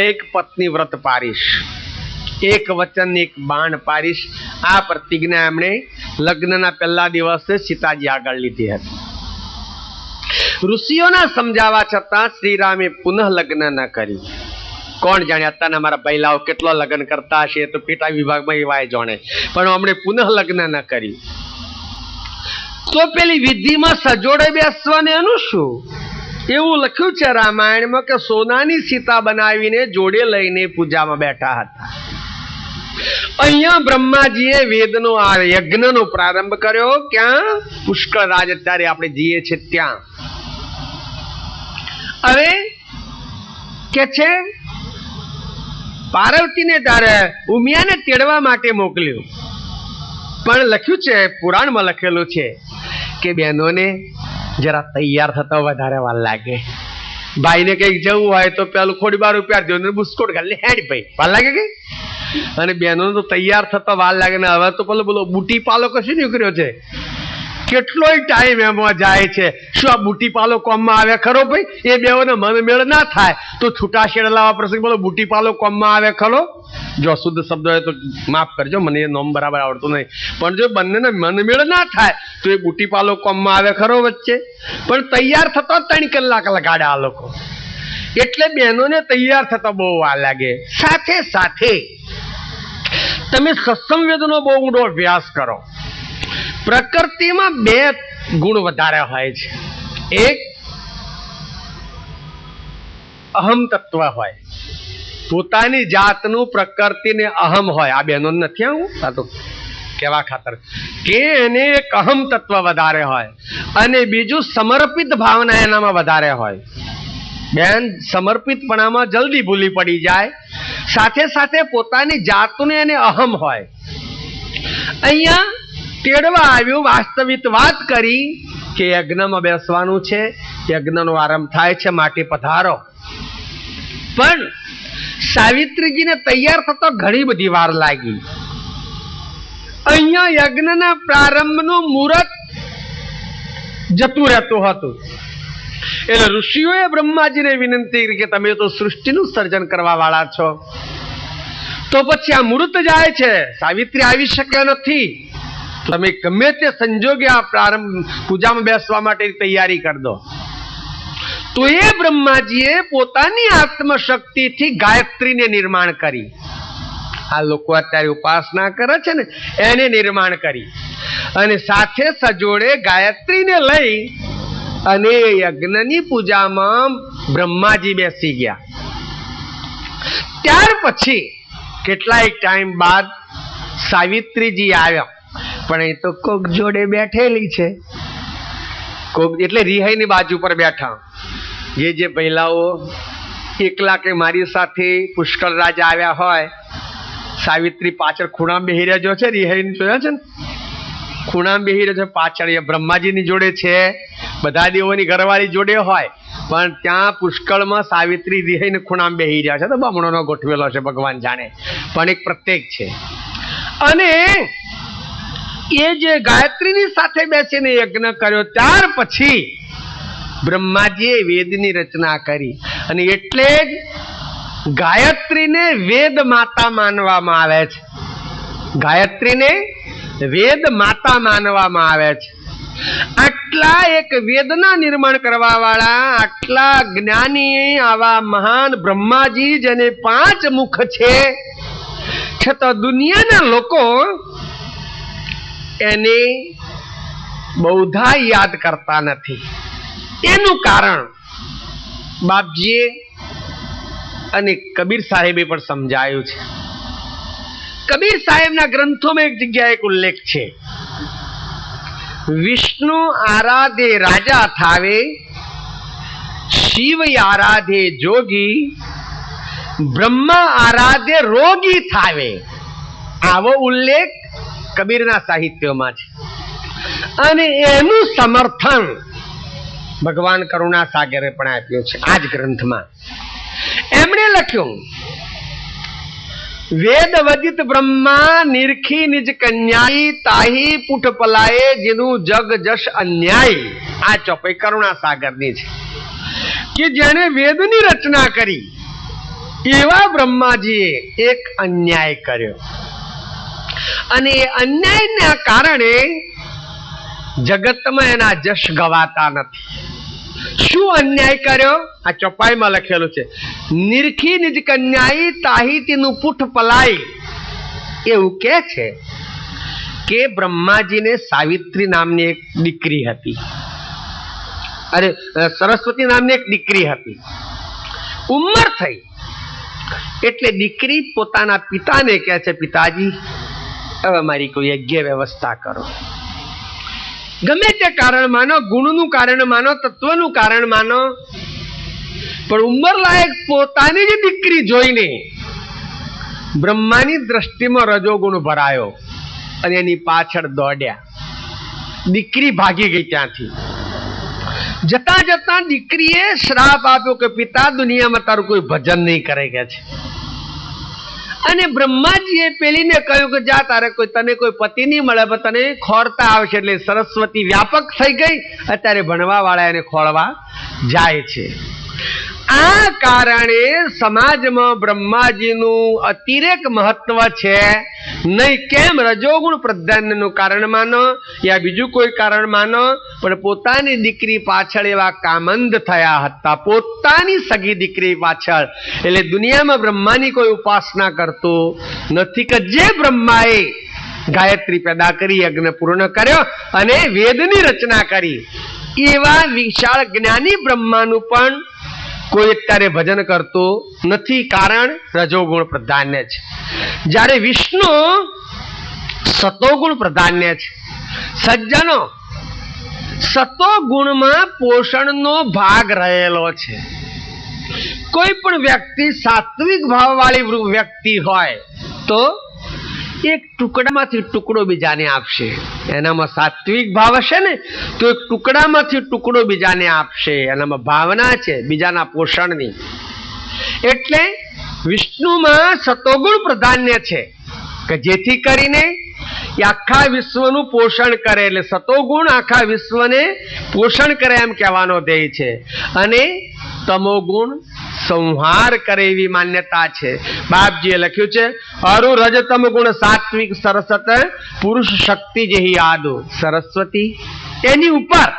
એક પત્ની વ્રત પાડીશ, એક વચન એક બાણ પાડીશ. આ પ્રતિજ્ઞા એમણે લગ્નના પહેલા દિવસે સીતાજી આગળ લીધી હતી. ઋષિઓના સમજાવવા છતાં શ્રીરામે પુનઃ લગ્ન ન કર્યું. કોણ જાણે અત્યારના મારા બૈલાઓ કેટલો લગ્ન કરતા હશે, તો પેટા વિભાગમાં એવા જાણે, પણ અમને પુનઃ લગ્ન ન કર્યું. તો પેલી વિધિમાં સજોડે બેસવાને એનું શું? એવું લખ્યું છે રામાયણમાં કે સોનાની સીતા બનાવીને જોડે લઈને પૂજામાં બેઠા હતા. અહીંયા બ્રહ્માજીએ વેદનો આ યજ્ઞનો પ્રારંભ કર્યો. ક્યાં? પુષ્કળ રાજ અત્યારે આપણે જઈએ છીએ ત્યાં. હવે કે છે પાર્વતીને તારે ઉમિયાને તેડવા માટે મોકલ્યું, પણ લખ્યું છે પુરાણમાં લખેલું છે કે બહેનોને જરા તૈયાર થતા વધારે વાર લાગે. ભાઈને કઈક જવું હોય તો પેલું થોડી વાર રૂપિયા દો, બુસ્કોટ ખાલી હેડ ભાઈ વાર લાગે કે, અને બહેનો તો તૈયાર થતા વાર લાગે ને. હવે તો પેલો બોલો બુટી પાલો કશું નીકળ્યો છે, કેટલોય ટાઈમ એમાં જાય છે. શું આ બુટી પાલો કોમમાં આવે ખરો ભાઈ? એ બેઓને મન મેળ ના થાય તો છૂટા શેડલાવા પ્રસંગ બોલો બુટી પાલો કોમમાં આવે ખરો? જો શુદ્ધ શબ્દ હોય તો માફ કરજો, મને એ નોમ બરાબર આવડતું નહીં, પણ જો બંનેને મન મેળ ના થાય તો એ બુટી પાલો કોમમાં આવે ખરો વચ્ચે? પણ તૈયાર થતા 3 કલાક લગાડે આ લોકો, એટલે બહેનોને તૈયાર થતા બહુ વાર લાગે. સાથે સાથે તમે સત્સંવેદનો બહુ ઊંડો અભ્યાસ કરો. પ્રકૃતિમાં 2 ગુણ વધારે હોય છે. એક અહમ તત્વ હોય, પોતાની જાતનું પ્રકૃતિને અહમ હોય. આ બહેનો નથી, આવું આ તો કેવા ખાતર કે એને એક અહમ તત્વ વધારે હોય, અને બીજું સમર્પિત ભાવના એનામાં વધારે હોય. બેન સમર્પિતપણામાં જલ્દી ભૂલી પડી જાય. સાથે સાથે પોતાની જાતને એને અહમ હોય. અહીંયા તેડવા આવ્યું, વાસ્તવિક વાત કરી કે યજ્ઞમાં બેસવાનું છે, યજ્ઞનો આરંભ થાય છે, માટે પધારો. પણ સાવિત્રીજીને તૈયાર થતો ઘણી બધી વાર લાગી. અહીંયા યજ્ઞના પ્રારંભનું મુહૂર્ત જતું રહેતું હતું. એટલે ઋષિઓએ બ્રહ્માજીને વિનંતી કરી કે તમે તો સૃષ્ટિનું સર્જન કરવા વાળા છો, તો પછી આ મુહૂર્ત જાય છે, સાવિત્રી આવી શકે નથી, તમે ગમે તે સંજોગે આ પ્રારંભ પૂજામાં બેસવા માટે તૈયારી કરી દો. તો એ બ્રહ્માજીએ પોતાની આત્મશક્તિથી ગાયત્રીને નિર્માણ કરી. આ લોકો અત્યારે ઉપાસના કરે છે ને, એને નિર્માણ કરી, અને સાથે સજોડે ગાયત્રીને લઈ અને યજ્ઞની પૂજામાં બ્રહ્માજી બેસી ગયા. ત્યાર પછી કેટલાય ટાઈમ બાદ સાવિત્રીજી આવ્યા, પણ એ તો કોક જોડે બેઠેલી છે. કોક એટલે રિહાઈની બાજુ પર બેઠા. જે પહેલાઓ એકલા કે મારી સાથે પુષ્કળ રાજ આવ્યા હોય, સાવિત્રી પાછળ ખૂણામાં બેહી રહ્યો છે, રિહાઈને જોયા છે ને, ખૂણામાં બેહી રહ્યો છે પાછળ. એ બ્રહ્માજીની જોડે છે, બધા દેવોની ઘરવાળી જોડે હોય, પણ ત્યાં પુષ્કળમાં સાવિત્રી રિહાઈને ખૂણામાં બેહી રહ્યા છે. તો બમણોનો ગોઠવેલો છે, ભગવાન જાણે, પણ એક પ્રત્યેક છે. અને એ જે ગાયત્રીની સાથે બેસીને યજ્ઞ કર્યો, ત્યાર પછી બ્રહ્માજીએ વેદની રચના કરી. અને એટલે જ ગાયત્રીને વેદ માતા માનવામાં આવે છે. ગાયત્રીને વેદ માતા માનવામાં આવે છે. આટલા એક વેદના નિર્માણ કરવા વાળા, આટલા જ્ઞાની, આવા મહાન બ્રહ્માજી જેને 5 મુખ છે, છતાં દુનિયાના લોકો એને બહુધા યાદ કરતા નથી. એનું કારણ બાપજીએ અને કબીર સાહેબે પણ સમજાયું છે. કબીર સાહેબના ગ્રંથોમાં એક જગ્યાએ એક ઉલ્લેખ છે, વિષ્ણુ આરાધે રાજા થાવે, શિવ આરાધે જોગી, બ્રહ્મા આરાધે રોગી થાવે. આવો ઉલ્લેખ કબીરના સાહિત્યમાં છે. અને એનું સમર્થન ભગવાન કરુણા સાગરે પણ આપ્યું છે આ જ ગ્રંથમાં. એમણે લખ્યું, વેદ વદિત બ્રહ્મા નિરખી નિજ કન્યાઈ, તાહી પુઠ પલાયે જેનું જગ જશ અન્યાય. આ ચોપાઈ કરુણા સાગરની છે કે જેને વેદની રચના કરી એવા બ્રહ્માજીએ એક અન્યાય કર્યો, અને એ અન્યાયના કારણે જગતમાં એના જશ ગવાતા નથી. શું અન્યાય કર્યો? આ ચોપાઈમાં લખેલું છે, નિરખી નિજ કન્યાઈ, તાહી તેનું પુઠ પલાય. એવું કે છે કે બ્રહ્માજીને સાવિત્રી નામની એક દીકરી હતી, અરે સરસ્વતી નામની એક દીકરી હતી. ઉંમર થઈ એટલે દીકરી પોતાના પિતાને કહે છે, પિતાજી હવે મારી કોઈ યજ્ઞ વ્યવસ્થા કરો. ગમે તે કારણ માનો, ગુણનું કારણ માનો, તત્વનું કારણ માનો, પણ ઉંમર લાયક પોતાની જ દીકરી જોઈને બ્રહ્માની દ્રષ્ટિમાં રજોગુણ ભરાયો અને એની પાછળ દોડ્યા. દીકરી ભાગી ગઈ ત્યાંથી. જતા જતા દીકરીએ શ્રાપ આપ્યો કે પિતા દુનિયામાં તારું કોઈ ભજન નહીં કરે કે છે. અને બ્રહ્માજીએ પેલીને કહ્યું કે જા, તારે તને કોઈ પતિ નહીં મળે, પણ તને ખોરતા આવશે. એટલે સરસ્વતી વ્યાપક થઈ ગઈ, અત્યારે ભણવા વાળા એને ખોળવા જાય છે. આ કારણે સમાજમાં બ્રહ્માજીનું અતિરેક મહત્વ છે નહીં. કેમ? રજોગુણ પ્રધાન્યનું કારણ માનો યા બીજું કોઈ કારણ માનો, પણ પોતાની દીકરી પાછળ એવા કામંદ થયા હતા, પોતાની સગી દીકરી પાછળ. એટલે દુનિયામાં બ્રહ્માની કોઈ ઉપાસના કરતો નથી કે જે બ્રહ્માએ ગાયત્રી પેદા કરી, યજ્ઞ પૂર્ણ કર્યો અને વેદની રચના કરી, એવા વિશાળ જ્ઞાની બ્રહ્માનું પણ કોઈ અત્યારે ભજન કરતો નથી. કારણ રજોગુણ પ્રધાન્ય છે, જ્યારે વિષ્ણુ સતોગુણ પ્રધાન્ય છે. સજ્જનો, સતોગુણમાં પોષણનો ભાગ રહેલો છે. કોઈ પણ વ્યક્તિ સાત્વિક ભાવ વાળી વ્યક્તિ હોય તો એક ટુકડામાંથી ટુકડો બીજાને આપશે. એનામાં સાત્વિક ભાવ હશે ને તો એક ટુકડામાંથી ટુકડો બીજાને આપશે. એનામાં ભાવના છે બીજાના પોષણની. એટલે વિષ્ણુમાં સતોગુણ પ્રાધાન્ય છે કે જેથી કરીને એ આખા વિશ્વનું પોષણ કરે. એટલે સતોગુણ આખા વિશ્વને પોષણ કરે એમ કહેવાનો ધ્યેય છે. અને તમોગુણ સંહાર કરે એવી માન્યતા છે. બાપજીએ લખ્યું છે, અરુ રજતમ ગુણ સાત્વિક સરસત પુરુષ શક્તિ જેહી આદો. સરસ્વતી એની ઉપર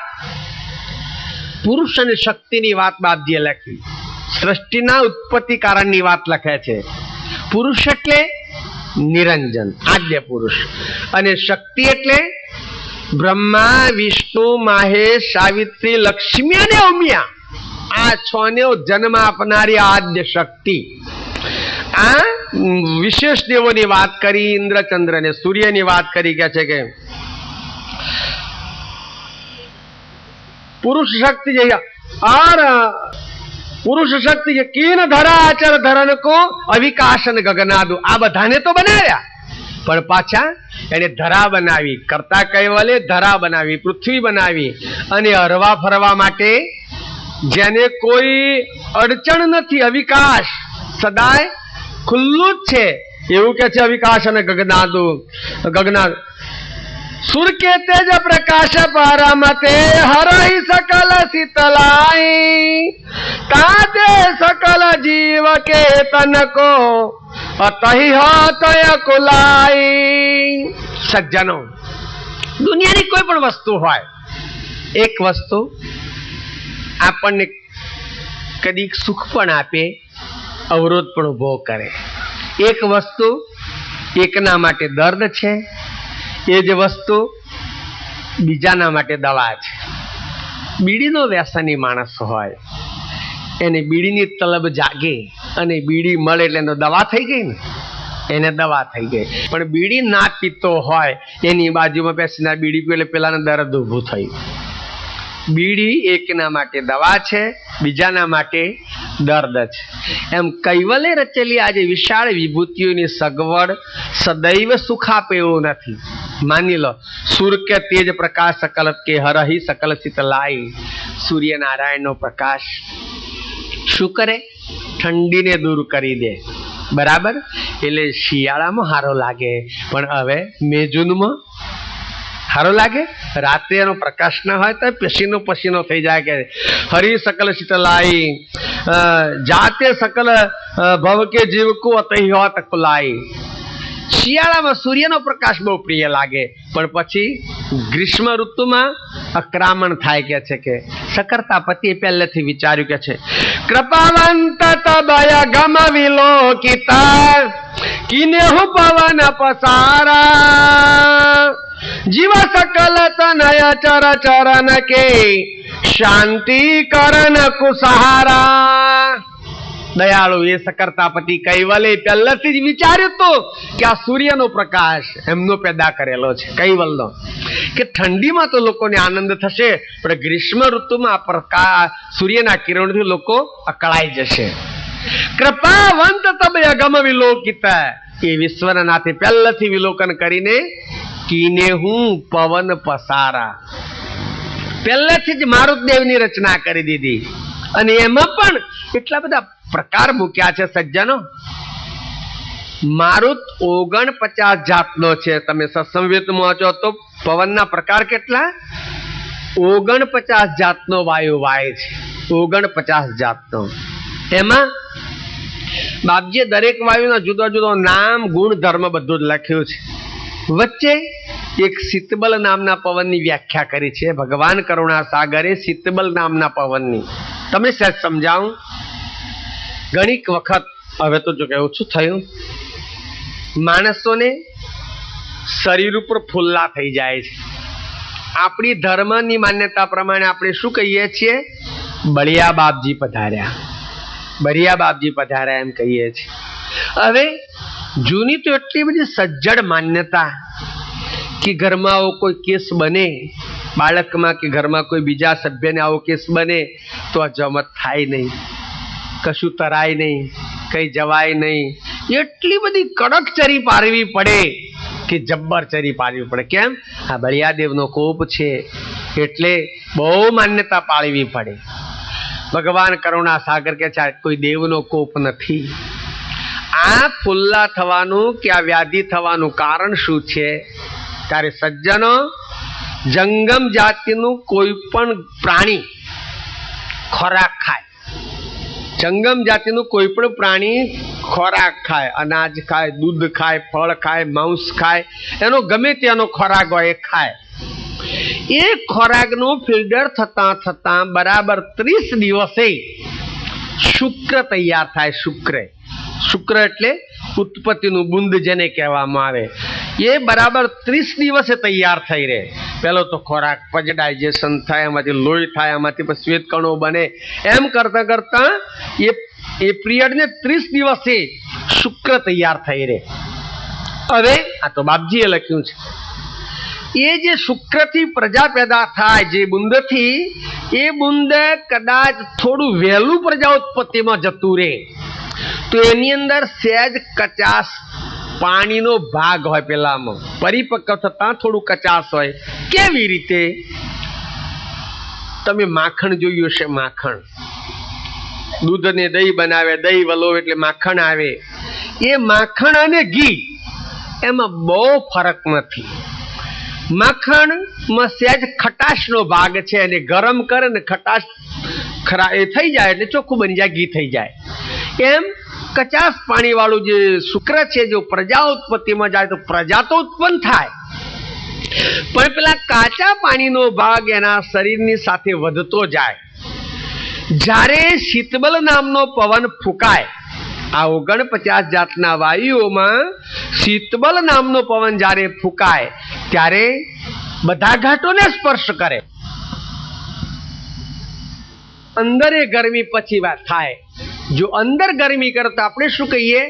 પુરુષ અને શક્તિની વાત બાપજીએ લખી. સૃષ્ટિના ઉત્પત્તિ કારણની વાત લખે છે. પુરુષ એટલે નિરંજન, આદ્ય પુરુષ, અને શક્તિ એટલે બ્રહ્મા, વિષ્ણુ, મહેશ, સાવિત્રી, લક્ષ્મી અને ઉમિયા. આ છ ને જન્મ આપનારી આદ્ય શક્તિ. આ વિશેષ દેવોની વાત કરી, ઇન્દ્રચંદ્ર ને સૂર્યની વાત કરી. કે છે કે પુરુષ શક્તિ જે પુરુષ શક્તિ જે કીન ધરા અચર ધરન કો અવિકાશન ગગનાદુ. આ બધાને તો બનાવ્યા, પણ પાછા એને ધરા બનાવી. કરતા કૈવલે ધરા બનાવી, પૃથ્વી બનાવી. અને હરવા ફરવા માટે જેને કોઈ અડચણ નથી, અવિકાશ, સદાય ખુલ્લું જ છે, એવું કે છે. અવિકાશ અને ગગનાદુ. ગગનાદ સુર કે તેજ પ્રકાશ પરમતે હરહી સકલ શીતલાઈ, તાતે સકલ જીવ કે તન કો અતહી હતય કુલાઈ. સજ્જનો, દુનિયાની કોઈ પણ વસ્તુ હોય, એક વસ્તુ આપણને કદીક સુખ પણ આપે, અવરોધ પણ ઉભો કરે. એક વસ્તુ એકના માટે દર્દ છે, એ જ વસ્તુ બીજાના માટે દવા છે. બીડીનો વ્યસની માણસ હોય, એને બીડીની તલબ જાગે અને બીડી મળે એટલે એનો દવા થઈ ગઈ ને, એને દવા થઈ ગઈ. પણ બીડી ના પીતો હોય, એની બાજુમાં બેસીને બીડી પીવે એટલે પેલાને દર્દ ઊભું થયું. બીડી એકના માટે દવા છે, બીજાના માટે દર્દ છે. એમ કૈવલે રચેલી આજે વિશાળ વિભૂતિઓની સગવડ સદૈવ સુખ આપે એવું નથી. માની લો, સૂર્ય કે તેજ પ્રકાશ સકલ કે હરહી સકલ શીતલાઈ. સૂર્યનારાયણનો પ્રકાશ શું કરે? ઠંડીને દૂર કરી દે. બરાબર? એટલે શિયાળામાં સારો લાગે, પણ હવે મે જૂનમાં સારો લાગે? રાત્રે એનો પ્રકાશ ના હોય તો પસીનો પસીનો થઈ જાય. કે હરી સકલ શીતલાઈ જાતે સકલ ભવ કે જીવકો અતહી હોત કુલાઈ. શિયાળામાં સૂર્યનો પ્રકાશ બહુ પ્રિય લાગે, પણ પછી ગ્રીષ્મ ઋતુમાં આક્રમણ થાય. કે છે કે સકરતા પતિએ પહેલેથી વિચાર્યું કે છે, કૃપાવંત તબય ગમવી લોકિતા કિનેહુ પવન પસારા જીવ સકલ તનય ચર ચરણ કે શાંતિ કરણ કુસહારા. દયાળુ એ સકરતાપતિ કૈવલે પહેલેથી જ વિચાર્યું હતું કે આ સૂર્યનો પ્રકાશ એમનો પેદા કરેલો છે, કૈવલનો, કે ઠંડીમાં તો લોકોને આનંદ થશે, પણ ગ્રીષ્મ ઋતુમાં પ્રકાશ સૂર્યના કિરણથી લોકો અકળાઈ જશે. કૃપાવંત તબે અગમ વિલોકિત, એ વિશ્વના નાથે પહેલેથી વિલોકન કરીને કીને હું પવન પસારા, પહેલેથી જ મારુતદેવની રચના કરી દીધી. અને એમાં પણ એટલા બધા પ્રકાર મૂક્યા છે સજ્જનો. મારુત 49 જાતનો છે. તમે સત્સંવેદમાં વાંચો તો પવનના પ્રકાર કેટલા? 49 જાતનો વાયુ વાય છે. 49 જાતનો. એમાં બાપજીએ દરેક વાયુના જુદા જુદા નામ, ગુણ, ધર્મ બધું જ લખ્યું છે. વચ્ચે એક શીતબલ નામના પવનની વ્યાખ્યા કરી છે ભગવાન કરુણા સાગરે. શીતબલ નામના પવનની તમને સહેજ સમજાવું. ઘણી વખત, હવે તો જો કે ઓછું થયું, માણસોને શરીર ઉપર ફુલ્લા થઈ જાય છે. આપણી ધર્મની માન્યતા પ્રમાણે આપણે શું કહીએ છીએ? બળિયા બાપજી પધાર્યા, બળિયા બાપજી પધાર્યા એમ કહીએ છીએ. હવે જૂની તો એટલી બધી સજ્જડ માન્યતા કે ઘરમાં આવો કોઈ કેસ બને, બાળકમાં કે ઘરમાં કોઈ બીજા સભ્યને આવો કેસ બને તો અજમત થાય નહીં, કશું તરાય નહીં, કઈ જવાય નહીં. એટલી બધી કડક ચરી પાડવી પડે કે જબ્બર ચરી પાડવી પડે. કેમ? આ બળિયાદેવનો કોપ છે એટલે બહુ માન્યતા પાળવી પડે. ભગવાન કરુણા સાગર કે છે કોઈ દેવનો કોપ નથી. આ ફુલ્લા થવાનું કે આ વ્યાધિ થવાનું કારણ શું છે? ત્યારે સજ્જનો, જંગમ જાતિનું કોઈ પણ પ્રાણી ખોરાક ખાય, જંગમ જાતિનું કોઈ પણ પ્રાણી ખોરાક ખાય, અનાજ ખાય, દૂધ ખાય, ફળ ખાય, માંસ ખાય, એનો ગમે તેનો ખોરાક હોય એ ખાય. એ ખોરાકનું ફિલ્ટર થતા થતા બરાબર 30 દિવસે શુક્ર તૈયાર થાય. શુક્ર એટલે ઉત્પત્તિનું બુંદ જેને કહેવામાં આવે. એ બરાબર 30 દિવસે તૈયાર થઈ રહે. પેલો તો ખોરાક પછી ડાયજેશન થાય, એમાંથી લોહી થાય, એમાંથી પછી શ્વેતકણો બને. એમ કરતા કરતા એ પિરિયડને 30 દિવસે શુક્ર તૈયાર થઈ રહે. હવે આ તો બાપજીએ લખ્યું છે. એ જે શુક્રથી પ્રજા પેદા થાય, જે બુંદથી, એ બુંદ કદાચ થોડું વહેલું પ્રજા ઉત્પત્તિમાં જતું રહે તો એની અંદર સહેજ કચાશ પાણીનો ભાગ હોય. પેલામાં પરિપક્વ થતા થોડું કચાશ હોય. કેવી રીતે? તમે માખણ જોયું હશે. માખણ, દૂધ ને દહીં બનાવે, દહીં વલોવે એટલે માખણ આવે. એ માખણ અને ઘી એમાં બહુ ફરક નથી. માખણમાં સહેજ ખટાશનો ભાગ છે, અને ગરમ કરે ને ખટાશ એ થઈ જાય એટલે ચોખ્ખું બની જાય, ઘી થઈ જાય. એમ કચાશ પાણી વાળું જે શુક્ર છે, જો પ્રજા ઉત્પત્તિમાં જાય તો પ્રજા તો ઉત્પન્ન થાય, પણ પેલા કાચા પાણીનો ભાગ એના શરીરની સાથે વધતો જાય. જ્યારે શીતબલ નામનો પવન ફૂંકાય આ 49 જાતના વાયુઓમાં શીતબલ નામનો પવન જ્યારે ફૂંકાય ત્યારે બધા ઘાટોને સ્પર્શ કરે. અંદર એ ગરમી પછી વાત થાય. જો અંદર ગરમી કરે તો આપણે શું કહીએ?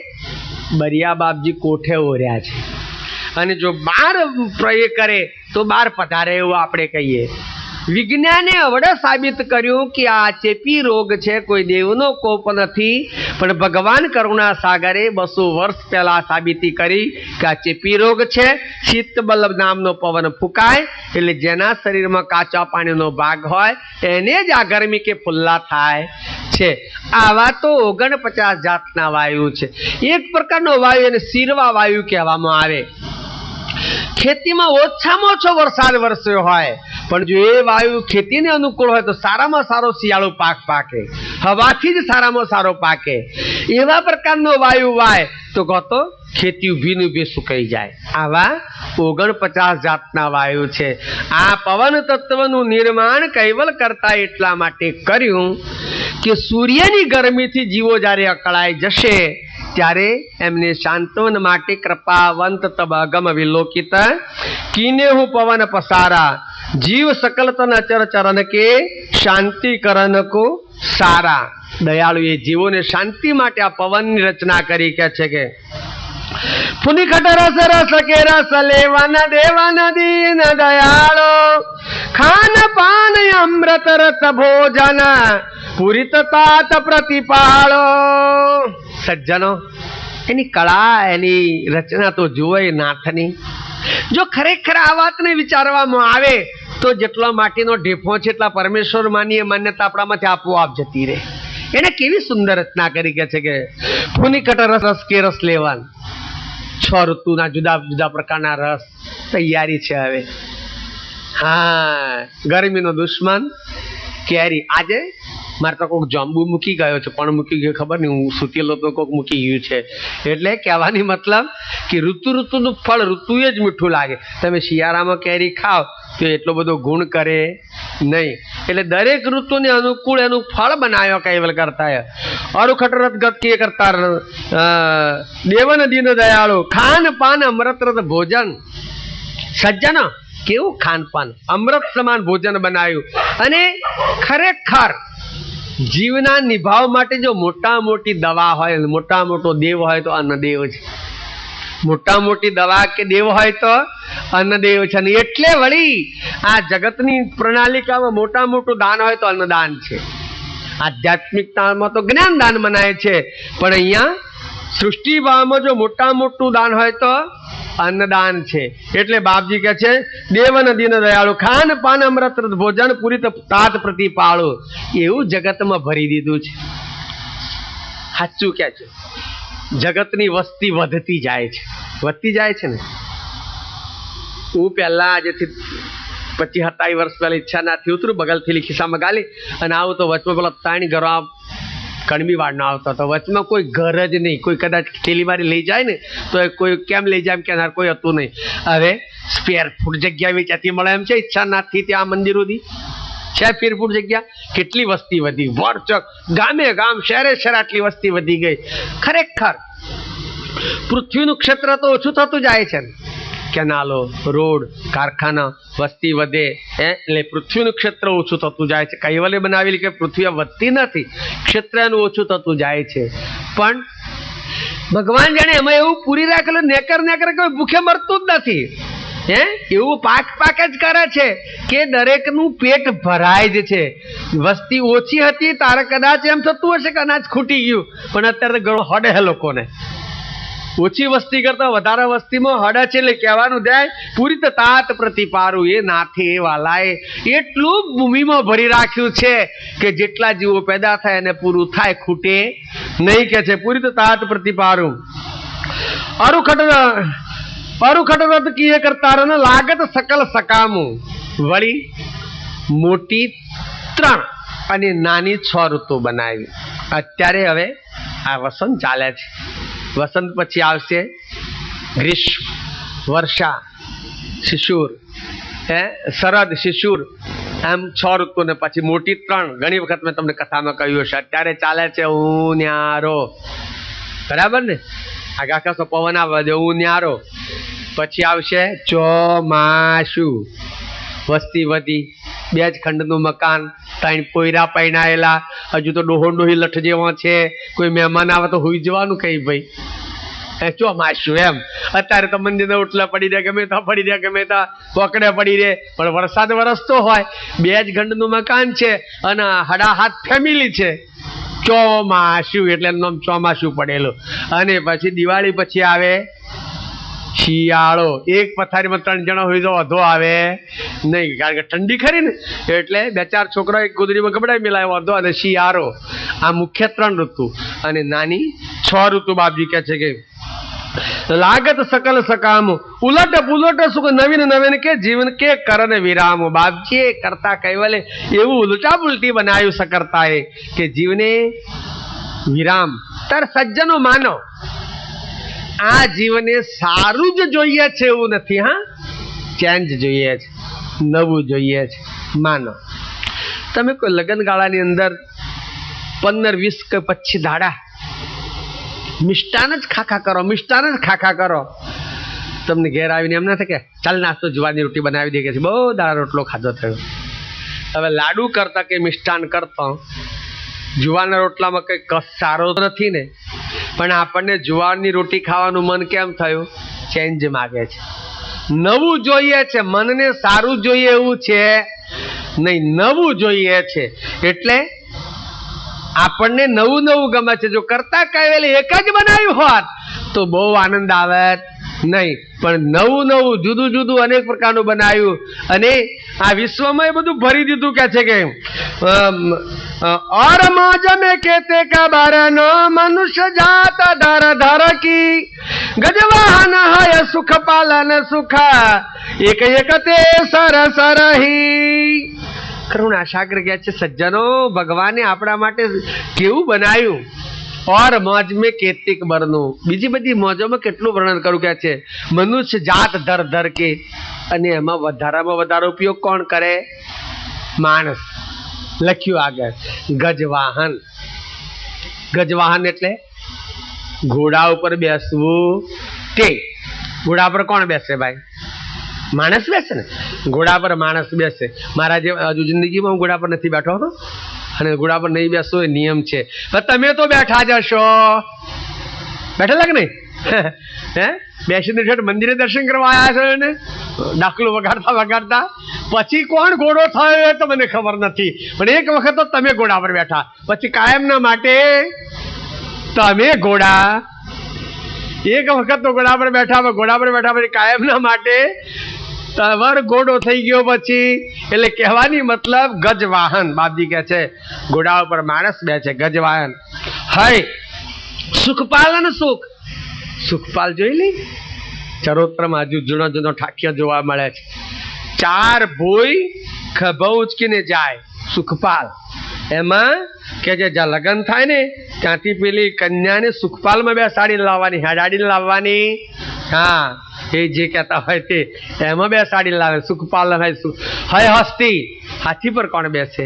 બરિયા બાપજી કોઠે ઓર્યા છે. અને જો બહાર પ્રયોગ કરે તો બહાર પધારે એવું આપણે કહીએ. વિજ્ઞાને અવડે સાબિત કર્યું કે આ ચેપી રોગ છે, કોઈ દેવનો કોપ નથી, પણ ભગવાન કરુણા સાગરે 200 વર્ષ પહેલા સાબિતી કરી કે આ ચેપી રોગ છે. શીતબલ નામનો પવન ફૂંકાય એટલે જેના શરીરમાં કાચા પાણીનો ભાગ હોય એને જ આ ગરમી કે ફુલ્લા થાય છે. આવા તો 49 જાતના વાયુ છે. એક પ્રકારનો વાયુ એને શીરવા વાયુ કહેવામાં આવે. ખેતીમાં ઓછામાં ઓછો વરસાદ વરસ્યો હોય પણ જો એ વાયુ ખેતીને અનુકૂળ હોય તો સારામાં સારો શિયાળો પાક પાકે, હવાથી જ સારામાં સારો પાકે. એવા પ્રકારનો વાયુ વાય તો કહો ખેતી ઊભી ઊભી સુકાઈ જાય. આવા 49 જાતના વાયુ છે. આ પવન તત્વનું નિર્માણ કૈવલ કરતા એટલા માટે કર્યું કે સૂર્યની ગરમીથી જીવો જ્યારે અકળાઈ જશે ત્યારે એમને સાંત્વન માટે કૃપાવંત તબ અગમ વિલોકિત કીને હું પવન પસારા જીવ સકલ તન અચર ચરણ કે શાંતિ કરન કો સારા. દયાળુ એ જીવોને શાંતિ માટે આ પવનની રચના કરી કે છે કે પુનિકટ રસ રસ કે રસ લેવન દેવન દીન દયાળો ખાન પાન અમૃત રસ ભોજન પુરિત તાત પ્રતિપાળો. સજ્જનો, એની કળા, એની રચના તો જુઓ નાથની. જો ખરેખર આ વાતને વિચારવામાં આવે તો જેટલો માટીનો ઢેફો છે એટલા પરમેશ્વર માની માન્યતા આપણામાંથી આપોઆપ જતી રહે. એને કેવી સુંદર રચના કરી કે છે કે પુનિકટ રસ રસ કે રસ લેવાન. 6 ઋતુના જુદા જુદા પ્રકારના રસ તૈયારી છે હવે. હા, ગરમીનો દુશ્મન કેરી. આજે મારે તો કોઈક જાંબુ મૂકી ગયો છે, પણ મૂકી ગયો ખબર નહીં, હું સૂતેલો તો કોઈક મૂકી ગયું છે. એટલે કહેવાની મતલબ કે ઋતુનું ફળ ઋતુએ જ મીઠું લાગે. તમે શિયાળામાં કેરી ખાઓ તો એટલો બધો ગુણ કરે નહીં. એટલે દરેક ઋતુને અનુકૂળ એનું ફળ બનાવ્યો કૈવલ કરતા. અરુખટરત ગત કે કરતા દેવન દીન દયાળુ ખાન પાન અમૃત રસ ભોજન. સજ્જન, કેવું ખાનપાન અમૃત સમાન ભોજન બનાવ્યું. અને ખરેખર જીવના નિભાવ માટે જો મોટા મોટી દવા હોય, મોટા મોટો દેવ હોય તો અન્નદેવ છે. મોટા મોટી દવા કે દેવ હોય તો અન્નદેવ છે. અને એટલે વળી આ જગતની પ્રણાલિકામાં મોટા મોટું દાન હોય તો અન્નદાન છે. આધ્યાત્મિકતામાં તો જ્ઞાન દાન મનાય છે, પણ અહીંયા સૃષ્ટિ ભાવમાં જો મોટા મોટું દાન હોય તો અન્નદાન છે. એટલે બાપજી કહે છે દેવન દીન દયાળુ ખાન પાન અમૃત ભોજન પૂરી તાત પ્રતિપાળો. એવું જગતમાં ભરી દીધું છે. સાચું કે છે, જગતની વસ્તી વધતી જાય છે, વધતી જાય છે ને. હું પહેલા આજેથી 25-27 વર્ષ પહેલા ઈચ્છા ના થી ઉતરું, બગલથી ખિસ્સામાં ગાલી અને આવું તો વચમાં પેલા તાણી ઘરો કણબી વાળનો આવતો હતો. વચમાં કોઈ ઘર જ નહીં. કોઈ કદાચ ઠેલી મારી લઈ જાય ને તો કોઈ કેમ લઈ જાય એમ કહેનાર કોઈ હતું નહીં. હવે સ્પેર ફૂટ જગ્યા વેચાતી મળે એમ છે. ઈચ્છાનાથથી ત્યાં મંદિર સુધી છે ફેરફૂટ જગ્યા. કેટલી વસ્તી વધી, વરચક ગામે ગામ શહેરે શહેર આટલી વસ્તી વધી ગઈ. ખરેખર પૃથ્વીનું ક્ષેત્ર તો ઓછું થતું જાય છે. કેનાલો, રોડ, કારખાના, વસ્તી વધે એટલે પૃથ્વીનું ક્ષેત્ર ઓછું થતું જાય છે. કૈવલે બનાવેલી કે પૃથ્વી વધતી નથી, ક્ષેત્ર એનું ઓછું થતું જાય છે. પણ ભગવાન જાણે એમાં એવું પૂરી રાખેલું નેકર નેકર કોઈ ભૂખે મરતું જ નથી. એવું પાક જ કરે છે કે દરેકનું પેટ ભરાય જ છે. વસ્તી ઓછી હતી તારે કદાચ એમ થતું હશે કે અનાજ ખૂટી ગયું, પણ અત્યારે ઘણો હડે હે લોકોને. ઓછી વસ્તી કરતા વધારે વસ્તીમાં હડે છે. એટલે કહેવાનું જાય પૂરી તાત પ્રતિપારું. એ નાથે એ વાલાએ એટલું ભૂમિમાં ભરી રાખ્યું છે કે જેટલા જીવો પેદા થાય એને પૂરું થાય, ખૂટે નહીં. કે છે પૂરી તાત પ્રતિપારું. અરુખટ કીએ કરતા લાગત સકલ સકામું. વળી મોટી 3 અને નાની 6 ઋતુ બનાવી. અત્યારે હવે આ વસંત ચાલે છે. વસંત પછી આવશે ગ્રીષ્મ, વર્ષા, શિશુર, શરદ, શિશુર, એમ 6 ઋતુ ને પછી મોટી 3. ઘણી વખત મેં તમને કથામાં કહ્યું હશે. અત્યારે ચાલે છે ઉનાળો. બરાબર ને? આગા કશો પવન આવવા દે, હું ન્યારો. પછી આવશે ચોમાસું. વસ્તી વધી, 2 જ ખંડનું મકાન, 3 પોયરા પૈણાયેલા, હજુ તો ડોહો ડોહી લઠ જેવા છે. કોઈ મહેમાન આવે તો હુઈ જવાનું કઈ ભાઈ, ચોમાસું એમ. અત્યારે તો મંદિર ઉઠલા પડી રહ્યા, ગમે ત્યાં પડી રહ્યા, ગમે ત્યાં પોકડે પડી રહે. પણ વરસાદ વરસતો હોય, 2 જ ખંડનું મકાન છે અને હડાહાથ ફેમિલી છે. ચોમાસું એટલે એનું નામ ચોમાસું પડેલું. અને પછી દિવાળી પછી આવે શિયાળો. એક પથારીમાં 3 જણા હોય તો વધો આવે નહીં, કારણ કે ઠંડી ખરી ને, એટલે 2-4 છોકરા એક ગોદડીમાં ગબડાઈ મિલાય વધો. અને શિયાળો. આ મુખ્ય 3 ઋતુ. અને નાની 6 ઋતુ. બાપજી કહે છે કે લાગત સકલ સકામ ઉલટ પુલટ સુખ નવીન નવીન કે જીવન કે કરન વિરામ. બાપજીએ કરતા કૈવલે એવું ઉલટા પુલટી બનાવ્યું સકર્તાએ કે જીવને વિરામ. તાર સજ્જનો માનો, આ જીવને સારું જ જોઈએ છે એવું નથી. હા, ચેન્જ જોઈએ છે, નવું જોઈએ છે. માનો તમે કોઈ લગ્ન ગાળાની અંદર 15-20 કે 25 દાડા મિષ્ટાન જ ખાખા કરો, મિષ્ટાન જ ખાખા કરો. તમને ઘેર આવીને એમ ના થાય કે ચાલ નાસ્તો જુવારની રોટી બનાવી દે, કે છે બહુ દાડા રોટલો ખાધો થયો. હવે લાડુ કરતા કે મિષ્ટાન કરતા જુવારના રોટલામાં કઈ કસ સારો નથી ને, પણ આપણને જુવારની રોટી ખાવાનું મન કેમ થયું? ચેન્જ માગે છે, નવું જોઈએ છે. મનને સારું જોઈએ એવું છે નહીં, નવું જોઈએ છે. એટલે આપણને નવું નવું ગમે છે. જો કરતા કહેલી એક જ બનાવ્યું હોત તો બહુ આનંદ આવે નહીં, પણ નવું નવું જુદું જુદું અનેક પ્રકારનું બનાવ્યું. અને આ વિશ્વમાં એ બધું ભરી દીધું. કે છે કે और मौज में कहते का बारन मनुष्य जात धर धर की गजवाहन है सुख पालन सुख एक एक ते सर सरही. કરુણા સાગર કહે છે સજ્જનો, ભગવાને આપણા માટે કેવું બનાવ્યું. ઓર મોજ મેં કેતિક બરનું. બીજી બધી મોજોમાં કેટલું વર્ણન કરું. કે છે મનુષ્ય જાત ધર ધર કે. અને એમાં વધારામાં વધારો ઉપયોગ કોણ કરે? માણસ. લખ્યું આગળ ગજવાહન. ગજવાહન એટલે ઘોડા ઉપર બેસવું. તે ઘોડા પર કોણ બેસે ભાઈ? માણસ બેસે ને. ઘોડા પર માણસ બેસે. મારા જે હજુ જિંદગીમાં હું ઘોડા પર નથી બેઠો હતો, અને ઘોડા પર નહીં બેસવો એ નિયમ છે. તમે તો બેઠા જ હશો, બેઠેલા કે નહીં? હે, બેસીને મંદિરે દર્શન કરવા આવ્યા છો ને, ડાકલું વગાડતા વગાડતા. પછી કોણ ઘોડો થયો એ તો મને ખબર નથી, પણ એક વખત તો તમે ઘોડા પર બેઠા. પછી કાયમના માટે તમે ઘોડા. એક વખત તો ઘોડા પર બેઠા, ઘોડા પર બેઠા પછી કાયમના માટે તવર ઘોડો થઈ ગયો. પછી એટલે કહેવાની મતલબ ગજવાહન. બાપજી કહે છે ઘોડા ઉપર માણસ બે છે, ગજવાહન. હય સુખપાલન સુખ. સુખપાલ જોઈ લી. ચરોતરમાં હજુ જૂનો જૂનો ઠાકિયા જોવા મળે છે. 4 ભોય ખભા ઉચકીને જાય. સુખપાલ. એમાં કે જે જ્યાં લગ્ન થાય ને ત્યાંથી પેલી કન્યાને સુખપાલમાં બેસાડીને લાવવાની, હેડાડીને લાવવાની. હા, એ જે કહેતા હોય તે એમાં બેસાડીને લાવે. સુખપાલ હય હસ્તી. હાથી પર કોણ બેસે?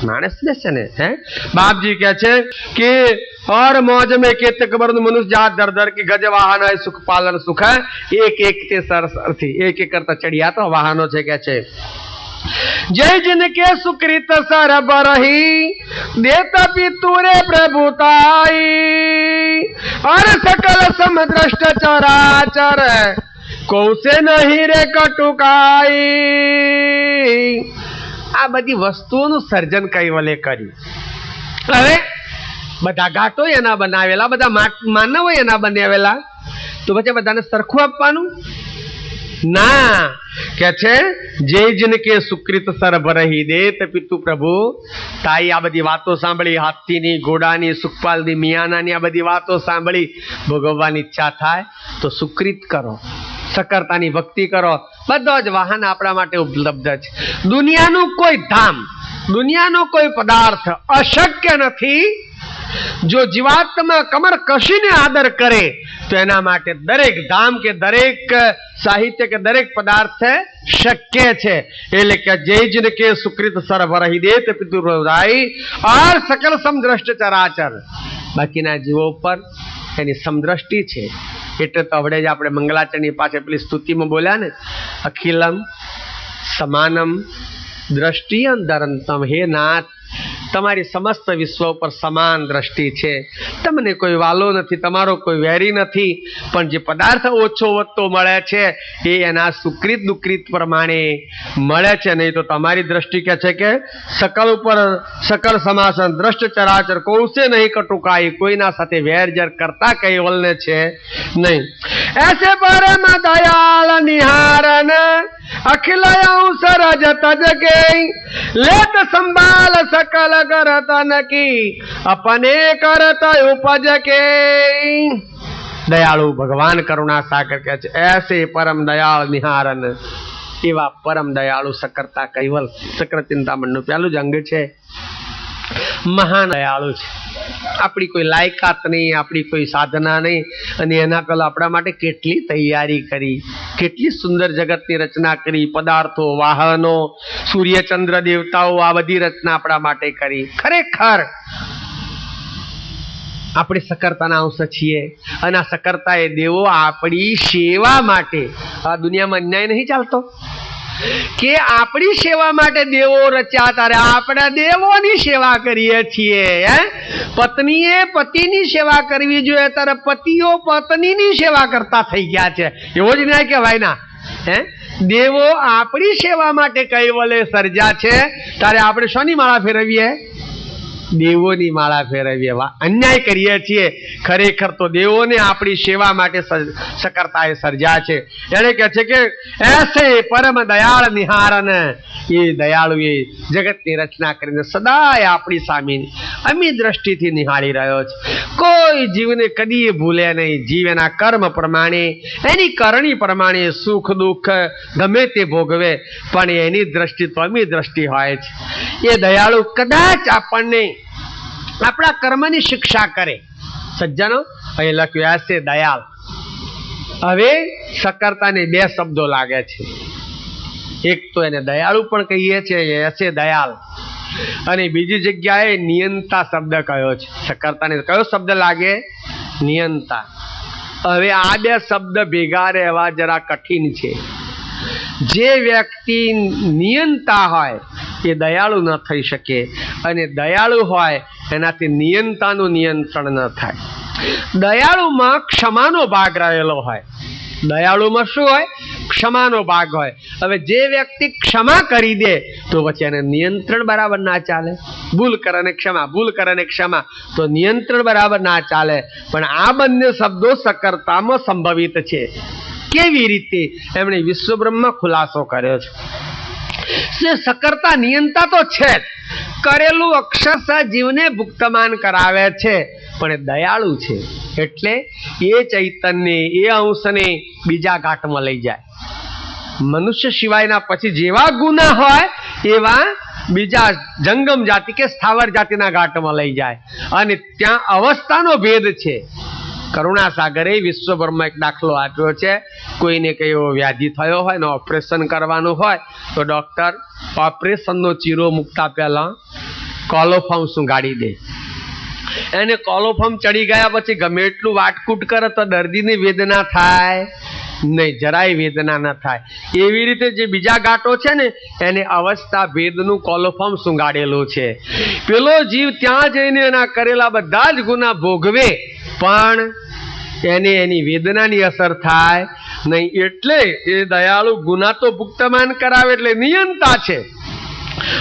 માણસ બેસે ને. હે, બાપજી કહે છે કે और मौज में केतक बरन मनुष्य जात दर दर की गज वाहन है सुख पालन सुख है एक एक ते सरथी. एक एक करता चढ़िया तो वाहनो છે. કે છે जय जिनके सुकृत सर बरही देता पितुरे प्रभुताई और सकल समद्रष्ट चराचर कौसे नहीं रे कटुकाई. આ બધી વસ્તુઓનું સર્જન કૈવલે કર્યું. હવે બધા ઘાટો એના બનાવેલા, બધા માનવો એના બનાવેલા, તો પછી બધાને સરખું આપવાનું ના. કે છે જે જન કે સુકૃત સર ભરહી દેત પિતુ પ્રભુ તાઈ. આ બધી વાતો સાંભળી, હાથીની, ઘોડાની, સુખપાલની, મિયાનાની આ બધી વાતો સાંભળી ભોગવવાની ઈચ્છા થાય તો સુકૃત કરો, સકરતાની ભક્તિ કરો. બધો જ વાહન આપણા માટે ઉપલબ્ધ છે. દુનિયાનું કોઈ ધામ, દુનિયાનો કોઈ પદાર્થ અશક્ય નથી. જો જીવાત્મા કમર કસીને આદર કરે તો એના માટે દરેક ધામ કે દરેક સાહિત્ય કે દરેક પદાર્થ શક્ય છે. એટલે કે જય જન કે સુકૃત સરભરહી દેત પિતૃપ્રદાય ઓર સકલ સમદ્રષ્ટ ચરાચર. બાકીના જીવો ઉપર એની સમદ્રષ્ટિ છે. એટલે તો હવે જ આપણે મંગલાચરણની પાસે પેલી સ્તુતિમાં બોલ્યા ને, અખિલમ સમાનમ દ્રષ્ટિ અંતરંતમ. હે નાથ, તમારી સમસ્ત વિશ્વ ઉપર સમાન દ્રષ્ટિ છે, તમને કોઈ વાલો નથી, તમારો કોઈ વેરી નથી. પણ જે પદાર્થ ઓછો વધતો મળે છે એ એના સુકૃત દુકૃત પ્રમાણે મળે છે. નહીં તો તમારી દ્રષ્ટિ કહે છે કે સકલ ઉપર સકલ સમાસન દ્રષ્ટ ચરાચર કૌશે નહીં કટુકાઈ, કોઈના સાથે વેરજર કરતા કૈવલ્ય છે નહીં. એસે પરમ દયાલ નિહારન અખિલ અંશ રજ તજ કે લેત સંભાલ સકલ કરત નકી અપને કરત ઉપજ કે. દયાળુ ભગવાન કરુણા સાગર કહે છે એસે પરમ દયાળ નિહારન, એવા પરમ દયાળુ સકરતા કૈવલ સકર ચિંતામણનું પહેલું જ અંગ છે. મહાન દયાળુ છે. આપણી કોઈ લાયકાત નહીં, આપણી કોઈ સાધના નહીં, અને એના પહેલા આપણા માટે કેટલી તૈયારી કરી, કેટલી સુંદર જગતની રચના કરી, પદાર્થો, વાહનો, સૂર્યચંદ્ર દેવતાઓ, આ બધી રચના આપણા માટે કરી. ખરેખર આપણે સકરતાના અંશ છીએ, અને આ સકરતા એ દેવો આપણી સેવા માટે, આ દુનિયામાં અન્યાય નહીં ચાલતો કે આપણી સેવા માટે દેવો રચ્યા, ત્યારે આપણે દેવોની સેવા કરીએ છીએ. પત્નીએ પતિની સેવા કરવી જોઈએ, ત્યારે પતિઓ પત્નીની સેવા કરતા થઈ ગયા છે. એવો જ ન્યાય કહેવાય ના? દેવો આપણી સેવા માટે કૈવલ્ય સર્જા છે, ત્યારે આપણે શોની માળા ફેરવીએ? દેવોની માળા ફેરવીએ. અન્યાય કરીએ છીએ. ખરેખર તો દેવોને આપણી સેવા માટે સકરતા એ સર્જા છે. એને કહે છે કે એસે પરમ દયાળ નિહારન, એ દયાળુ એ જગતની રચના કરીને સદાય આપણી સામે અમી દ્રષ્ટિથી નિહાળી રહ્યો છે. કોઈ જીવને કદી ભૂલે નહીં. જીવ એના કર્મ પ્રમાણે, એની કરણી પ્રમાણે સુખ દુઃખ ગમે તે ભોગવે, પણ એની દ્રષ્ટિ તો અમી દ્રષ્ટિ હોય છે. એ દયાળુ કદાચ આપણને આપણા કર્મની શિક્ષા કરે. સજ્જનો, અહીં લખ્યું એસે દયાળ. હવે સકરતાને બે શબ્દો લાગે છે. એક તો એને દયાળુ પણ કહીએ છીએ, એસે દયાળ, અને બીજી જગ્યાએ નિયંતા શબ્દ કયો છે. સકરતાને કયો શબ્દ લાગે? નિયંતા. હવે આ બે શબ્દ ભેગા રહેવા જરા કઠિન છે. જે વ્યક્તિ નિયંતા હોય એ દયાળુ ન થઈ શકે, અને દયાળુ હોય એનાથી નિયંતાનું નિયંત્રણ ન થાય. દયાળુમાં ક્ષમાનો ભાગ રહેલો હોય. દયાળુમાં શું હોય? ક્ષમાનો ભાગ હોય. હવે જે વ્યક્તિ ક્ષમા કરી દે તો પછી એને નિયંત્રણ બરાબર ના ચાલે. ભૂલ કરે ને ક્ષમા, ભૂલ કરે ને ક્ષમા, તો નિયંત્રણ બરાબર ના ચાલે. પણ આ બંને શબ્દો સકરતામાં સંભવિત છે. કેવી રીતે? એમણે વિશ્વબ્રહ્મમાં ખુલાસો કર્યો છે. સકરતા નિયંતા તો છે જ, કરેલું અક્ષરશઃ જીવને ભુક્તમાન કરાવે છે, પણ દયાળુ છે એટલે એ ચૈતન્ય, એ અંશને બીજા ઘાટમાં લઈ જાય. મનુષ્ય સિવાયના પછી જેવા ગુના હોય એવા બીજા જંગમ જાતિ કે સ્થાવર જાતિના ઘાટમાં લઈ જાય, અને ત્યાં અવસ્થાનો ભેદ છે. કરુણા સાગરે વિશ્વભરમાં એક દાખલો આપ્યો છે. કોઈને કઈ એવો વ્યાધિ થયો હોય ને ઓપરેશન કરવાનું હોય તો ડોક્ટર ઓપરેશનનો ચીરો મૂકતા પહેલા કોલોફોર્મ સુંઘાડી દે. એને કોલોફોર્મ ચડી ગયા પછી ગમે એટલું વાટકૂટ કરે તો દર્દીની વેદના થાય નહીં, જરાય વેદના ન થાય. એવી રીતે જે બીજા ગાંઠો છે ને એને અવસ્થા ભેદનું કોલોફોર્મ સુંઘાડેલું છે. પેલો જીવ ત્યાં જઈને એના કરેલા બધા જ ગુના ભોગવે, પણ એને એની વેદનાની અસર થાય નહીં. એટલે એ દયાળુ ગુના તો ભુક્તમાન કરાવે એટલે નિયંતા છે,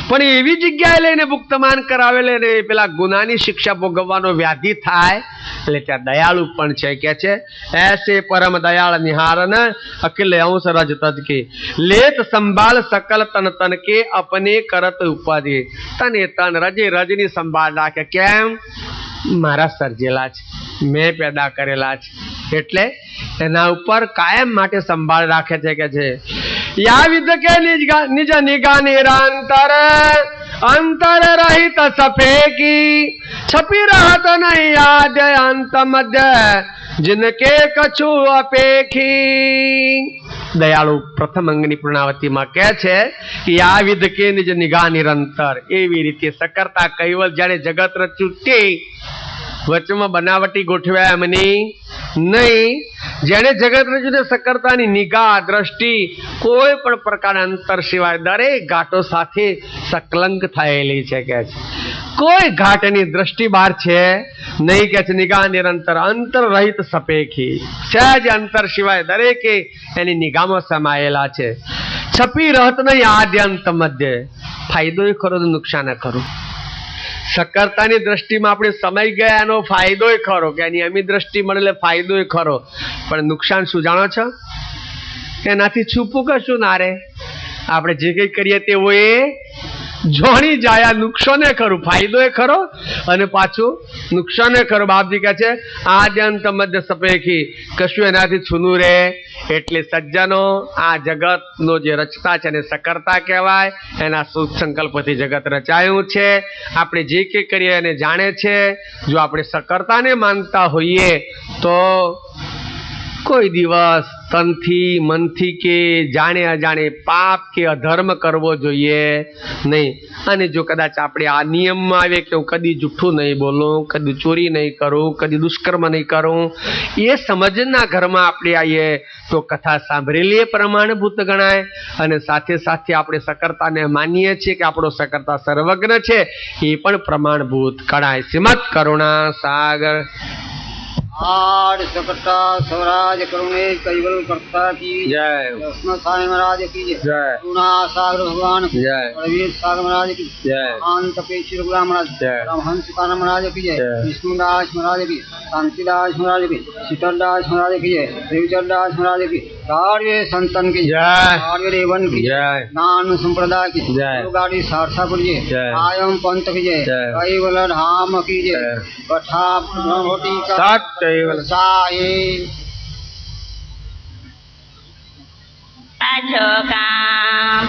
પણ એવી જગ્યાએ લઈને ભુક્તમાન કરાવેલે ને પેલા ગુનાની શિક્ષા ભોગવવાનો વ્યાધિ થાય એટલે ત્યાં દયાળુ પણ છે. કે છે એસે પરમ દયાળ નિહારન અખિલ અંશ રજ તજ કે લેત સંભાળ સકલ તન તન કે અપને કરત ઉપાધિ. તને તન રજે રજની સંભાળ રાખે. કેમ? મારા સર્જેલા છે, મેં પેદા કરેલા છે, એટલે એના ઉપર કાયમ માટે સંભાળ રાખે છે. કે છે યા વિધ કે નિજ નિગા નિરંતર અંતર રહિત સફેકી છપી રહત નહીં યાદ અંત મધ્ય જિનકે કછુ અપેખી. દયાળુ પ્રથમ અંગની પૂર્ણાવતીમાં કહે છે કે આ વિધ કે નિજ નિગા નિરંતર. એવી રીતે સકરતા કૈવલ જાણે જગત રચ્યું તે વચમાં બનાવટી ગોઠવ્યા એમની નહીં. જેને જગત રચ્યું તે સકર્તાની નિગાહ દ્રષ્ટિ કોઈ પણ પ્રકારના અંતર સિવાય દરેક ઘાટો સાથે સંકલંક થયેલી છે કે છે. કોઈ ઘાટની દ્રષ્ટિ બહાર છે નહીં કે છે. નિગાહ નિરંતર અંતર રહિત સપેખી, સહેજ અંતર સિવાય દરેકે એની નિગાહમાં સમાયેલા છે. છપી રહત નહીં આદ્યંત મધ્ય, ફાયદો ખરો તો નુકસાન ખરું. સકર્તાની દ્રષ્ટિમાં આપણે સમય ગયા એનો ફાયદો ખરો કે એની અમી દ્રષ્ટિ મળે ફાયદો ખરો, પણ નુકસાન શું જાણો છો? એનાથી છૂપું કશું ના રે. આપણે જે કઈ કરીએ તેવો એ જોણી જાય. આ નુકસાને ખરું, ફાયદો ખરો અને પાછું નુકસાને ખરું. બાપજી કહે છે આદ્યંત મધ્ય સપેખી, કશું એનાથી છૂનું રે. એટલે સજ્જનો આ જગતનો જે રચતા છે એને સકર્તા કહેવાય. એના શુદ્ધ સંકલ્પથી જગત રચાયું છે. આપણે જે કંઈ કરીએ એને જાણે છે. જો આપણે સકર્તાને માનતા હોઈએ તો કોઈ દિવસ તનથી મનથી કે જાણે અજાણે પાપ કે અધર્મ કરવો જોઈએ નહીં. અને જો કદાચ આપણે આ નિયમમાં આવે કે હું કદી જૂઠું નહીં બોલું, કદી ચોરી નહીં કરું, કદી દુષ્કર્મ નહીં કરું, એ સમજના ઘરમાં આપણે આવીએ તો કથા સાંભળેલી એ પ્રમાણભૂત ગણાય. અને સાથે સાથે આપણે સકર્તાને માનીએ છીએ કે આપણો સકર્તા સર્વજ્ઞ છે, એ પણ પ્રમાણભૂત ગણાય. શ્રીમદ કરુણા સાગર आड़ सकता स्वराज करुणे कैवल करता की जय. कृष्ण साई महाराज की जय. करुणा सागर भगवान की जय. प्रवीर सागर महाराज की जय. शांत पेशी रघुराम महाराज जय. परमहंस कान्हा महाराज की जय. जय. विष्णुदास महाराज की, शांतिदास महाराज की, शीतलदास महाराज की जय. देवचरदास महाराज की, कार्य संतन की जय. कार्य रेवन की जय. ज्ञान संप्रदाय की जय. गाड़ी सारसापुर जी जय. आयम पंत की जय. जय. कैवल धाम की जय. जय. कथा ब्रह्मोटी का सत्यैव साये પાછો કામ